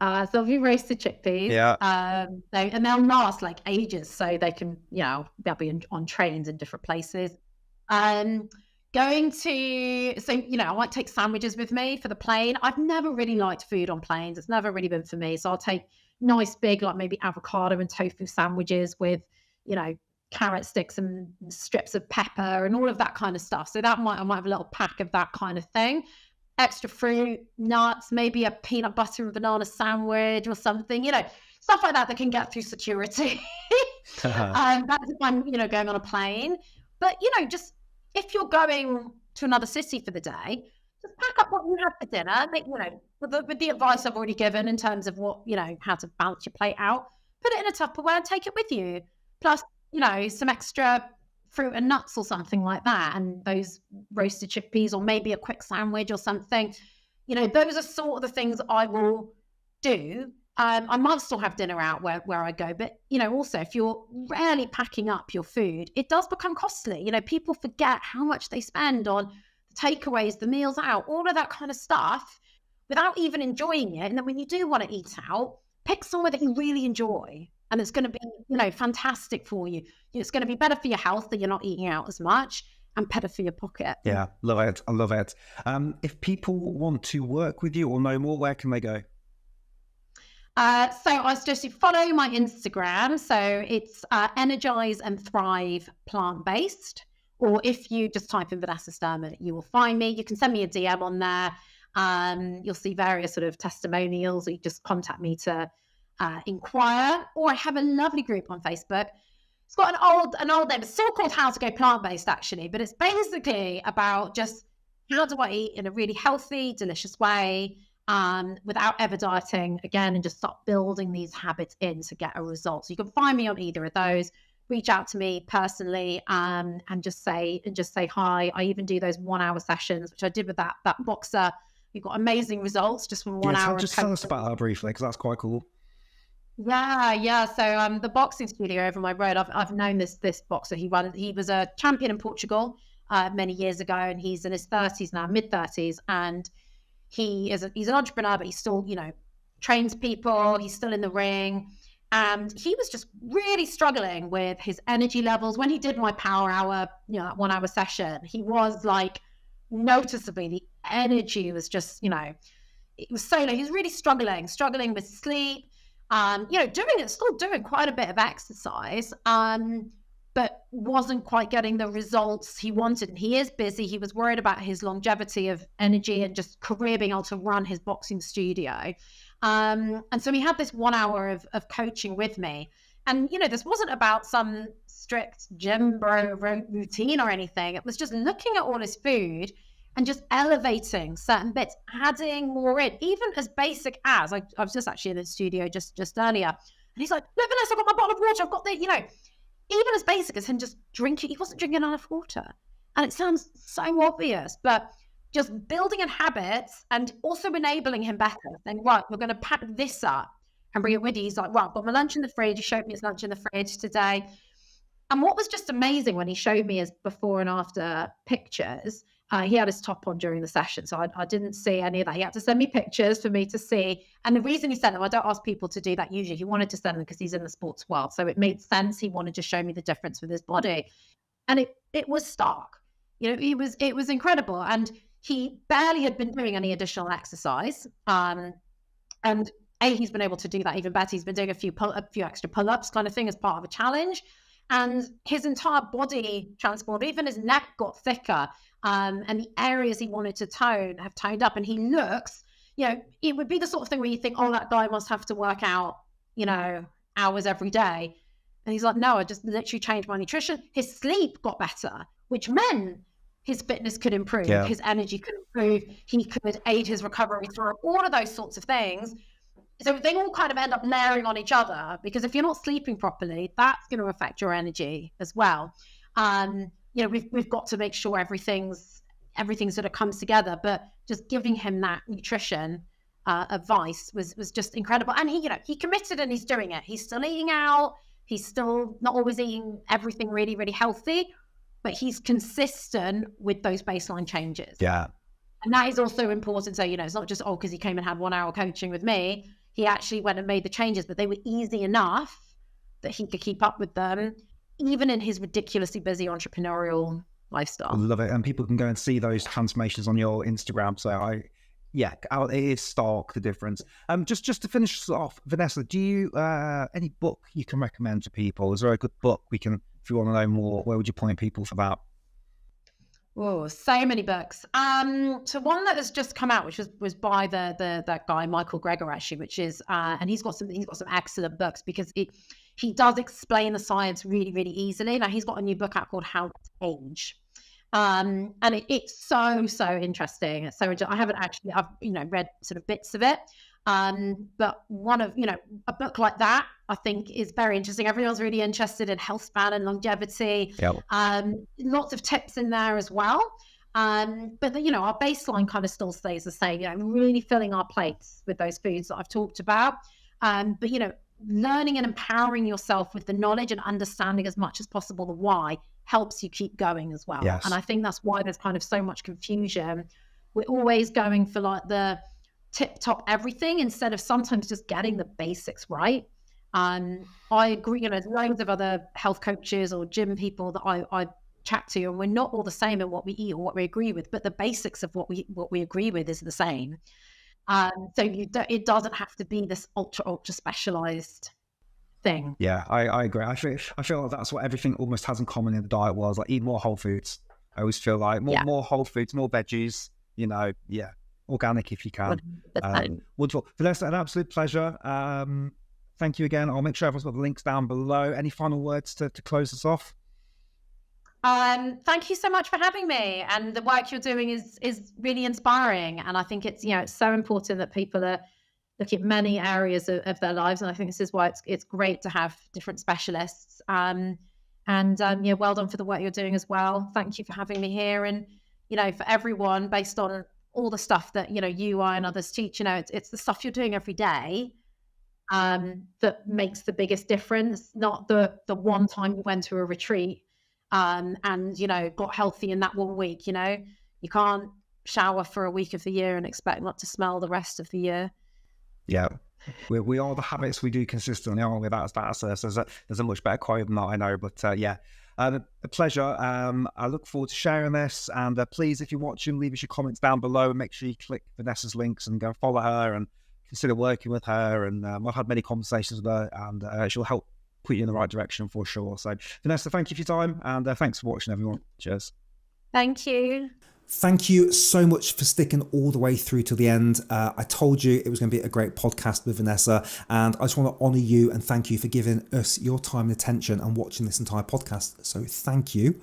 So I've roasted chickpeas. Yeah. And they'll last like ages, so they can, they'll be on trains in different places. I might take sandwiches with me for the plane. I've never really liked food on planes. It's never really been for me. So I'll take nice big, like maybe avocado and tofu sandwiches with, carrot sticks and strips of pepper and all of that kind of stuff. So I might have a little pack of that kind of thing. Extra fruit, nuts, maybe a peanut butter and banana sandwich or something, stuff like that can get through security. That's if I'm, going on a plane. But, just if you're going to another city for the day, just pack up what you have for dinner. With the advice I've already given in terms of what, how to balance your plate out, put it in a Tupperware and take it with you. Plus, some extra fruit and nuts or something like that, and those roasted chickpeas, or maybe a quick sandwich or something. Those are sort of the things I will do. I might still have dinner out where I go, but also if you're rarely packing up your food, it does become costly. People forget how much they spend on the takeaways, the meals out, all of that kind of stuff without even enjoying it. And then when you do want to eat out, pick somewhere that you really enjoy, and it's going to be, fantastic for you. It's going to be better for your health that you're not eating out as much, and better for your pocket. Yeah, love it. I love it. If people want to work with you or know more, where can they go? So I suggest you follow my Instagram. So it's Energize and Thrive Plant-Based. Or if you just type in Vanessa Sturman, you will find me. You can send me a DM on there. You'll see various sort of testimonials. Or you just contact me to inquire. Or I have a lovely group on Facebook. It's got an old name. It's still called How to Go Plant-Based, actually. But it's basically about just how do I eat in a really healthy, delicious way, without ever dieting again, and just start building these habits in to get a result. So you can find me on either of those. Reach out to me personally, and just say hi. I even do those 1 hour sessions, which I did with that boxer. We got amazing results just from 1 hour. Just tell us about that briefly, because that's quite cool. Yeah. So the boxing studio over my road, I've known this boxer. He was a champion in Portugal many years ago, and he's in his 30s now, mid 30s, and he's an entrepreneur, but he still, trains people. He's still in the ring. And he was just really struggling with his energy levels. When he did my power hour, that 1 hour session, he was like noticeably, the energy was just, it was so low. He was really struggling with sleep, still doing quite a bit of exercise, but wasn't quite getting the results he wanted. And he is busy. He was worried about his longevity of energy and just career, being able to run his boxing studio. And so he had this 1 hour of coaching with me. And, this wasn't about some strict gym bro routine or anything. It was just looking at all his food and just elevating certain bits, adding more in, even as basic as, I was just actually in the studio just earlier. And he's like, look, Vanessa, I've got my bottle of water. I've got the, even as basic as him just drinking. He wasn't drinking enough water. And it sounds so obvious, but just building in habits and also enabling him better. Then, right, we're going to pack this up and bring it with you. He's like, right, I've got my lunch in the fridge. He showed me his lunch in the fridge today. And what was just amazing when he showed me his before and after pictures, he had his top on during the session, so I didn't see any of that. He had to send me pictures for me to see. And the reason he sent them, I don't ask people to do that usually. He wanted to send them because he's in the sports world. So it made sense. He wanted to show me the difference with his body. And it was stark. It was incredible. And he barely had been doing any additional exercise. And he's been able to do that even better. He's been doing a few extra pull-ups kind of thing as part of a challenge. And his entire body transformed. Even his neck got thicker. And the areas he wanted to tone have toned up. And he looks, it would be the sort of thing where you think, oh, that guy must have to work out, hours every day. And he's like, no, I just literally changed my nutrition. His sleep got better, which meant his fitness could improve, his energy could improve, he could aid his recovery through all of those sorts of things. So they all kind of end up layering on each other, because if you're not sleeping properly, that's going to affect your energy as well. We've got to make sure everything's sort of comes together, but just giving him that nutrition advice was just incredible. And he committed and he's doing it. He's still eating out. He's still not always eating everything really, really healthy, but he's consistent with those baseline changes. Yeah. And that is also important. So, it's not just, because he came and had 1 hour coaching with me. He actually went and made the changes, but they were easy enough that he could keep up with them, even in his ridiculously busy entrepreneurial lifestyle. I love it. And people can go and see those transformations on your Instagram. So it is stark, the difference. Just to finish us off, Vanessa, do you, any book you can recommend to people? Is there a good book if you want to know more, where would you point people for that? Oh, so many books. So one that has just come out, which was by that guy Michael Greger, actually, which is and he's got some excellent books, because he does explain the science really, really easily. Now he's got a new book out called How to Age, and it's so interesting. So I haven't actually, I've read sort of bits of it, but one of a book like that I think is very interesting. Everyone's really interested in health span and longevity. Yep. Lots of tips in there as well. But our baseline kind of still stays the same. Really filling our plates with those foods that I've talked about. But learning and empowering yourself with the knowledge and understanding as much as possible the why helps you keep going as well. Yes. And I think that's why there's kind of so much confusion. We're always going for like the tip top everything instead of sometimes just getting the basics right. I agree, there's loads of other health coaches or gym people that I chat to, and we're not all the same in what we eat or what we agree with, but the basics of what we agree with is the same. So it doesn't have to be this ultra specialized thing. Yeah, I agree. I feel like that's what everything almost has in common in the diet world. Like, eat more whole foods. I always feel like more whole foods, more veggies, organic if you can. Wonderful. Vanessa, an absolute pleasure. Thank you again. I'll make sure everyone's got the links down below. Any final words to close us off? Thank you so much for having me. And the work you're doing is really inspiring. And I think it's so important that people are looking at many areas of their lives. And I think this is why it's great to have different specialists. Well done for the work you're doing as well. Thank you for having me here. And for everyone, based on all the stuff that you, I, and others teach, it's the stuff you're doing every day that makes the biggest difference, not the one time you went to a retreat and got healthy in that 1 week. You can't shower for a week of the year and expect not to smell the rest of the year. Yeah, we are the habits we do consistently, aren't we? There's a much better quote than that, I know, but a pleasure. I look forward to sharing this, and please, if you're watching, leave us your comments down below, and make sure you click Vanessa's links and go follow her and consider working with her. And I've had many conversations with her, and she'll help put you in the right direction for sure. So Vanessa, thank you for your time, and thanks for watching, everyone. Cheers. Thank you. Thank you so much for sticking all the way through to the end. I told you it was going to be a great podcast with Vanessa, and I just want to honour you and thank you for giving us your time and attention and watching this entire podcast. So thank you.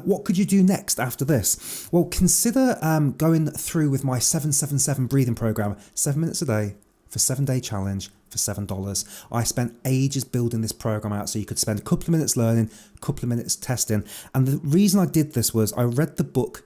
What could you do next after this? Well, consider going through with my 777 breathing program, 7 minutes a day for 7-day challenge for $7. I spent ages building this program out so you could spend a couple of minutes learning, a couple of minutes testing. And the reason I did this was I read the book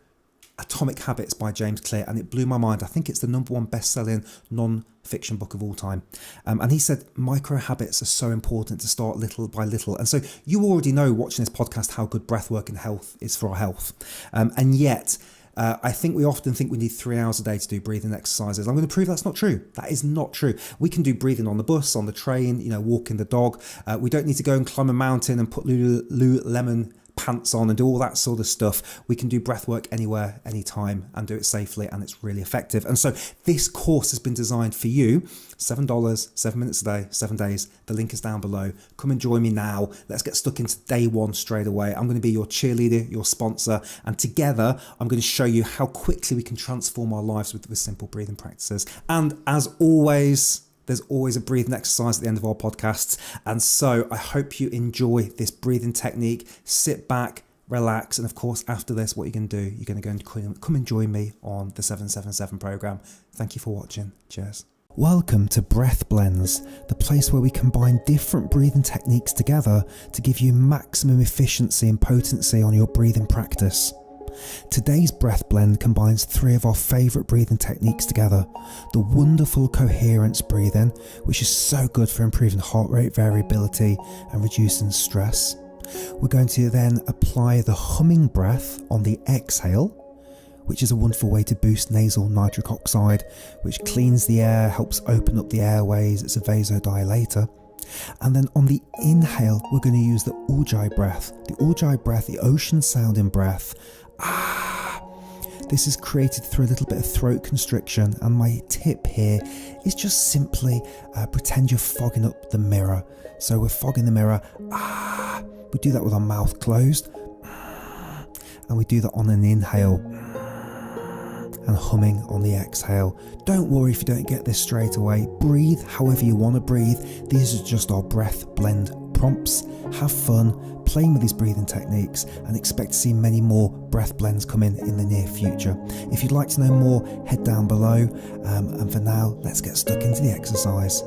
Atomic Habits by James Clear, and it blew my mind. I think it's the #1 best-selling non-fiction book of all time. And he said micro habits are so important to start little by little. And so you already know, watching this podcast, how good breathwork and health is for our health. And yet, I think we often think we need 3 hours a day to do breathing exercises. I'm going to prove that's not true. That is not true. We can do breathing on the bus, on the train, walking the dog. We don't need to go and climb a mountain and put Lululemon pants on and do all that sort of stuff. We can do breath work anywhere, anytime, and do it safely, and it's really effective. And so this course has been designed for you. $7, 7 minutes a day, 7 days. The link is down below. Come and join me now. Let's get stuck into day one straight away. I'm going to be your cheerleader, your sponsor, and together I'm going to show you how quickly we can transform our lives with simple breathing practices. And as always, there's always a breathing exercise at the end of our podcasts. And so I hope you enjoy this breathing technique. Sit back, relax. And of course, after this, what you're going to do, you're going to go and come and join me on the 777 program. Thank you for watching. Cheers. Welcome to Breath Blends, the place where we combine different breathing techniques together to give you maximum efficiency and potency on your breathing practice. Today's breath blend combines 3 of our favourite breathing techniques together. The wonderful coherence breathing, which is so good for improving heart rate variability and reducing stress. We're going to then apply the humming breath on the exhale, which is a wonderful way to boost nasal nitric oxide, which cleans the air, helps open up the airways, it's a vasodilator. And then on the inhale, we're going to use the ujjayi breath. The ujjayi breath, the ocean sounding breath. This is created through a little bit of throat constriction, and my tip here is just simply pretend you're fogging up the mirror. So we're fogging the mirror. We do that with our mouth closed, and we do that on an inhale and humming on the exhale. Don't worry if you don't get this straight away. Breathe however you want to breathe. These are just our breath blend prompts. Have fun playing with these breathing techniques and expect to see many more breath blends coming in the near future. If you'd like to know more, head down below. And for now, let's get stuck into the exercise.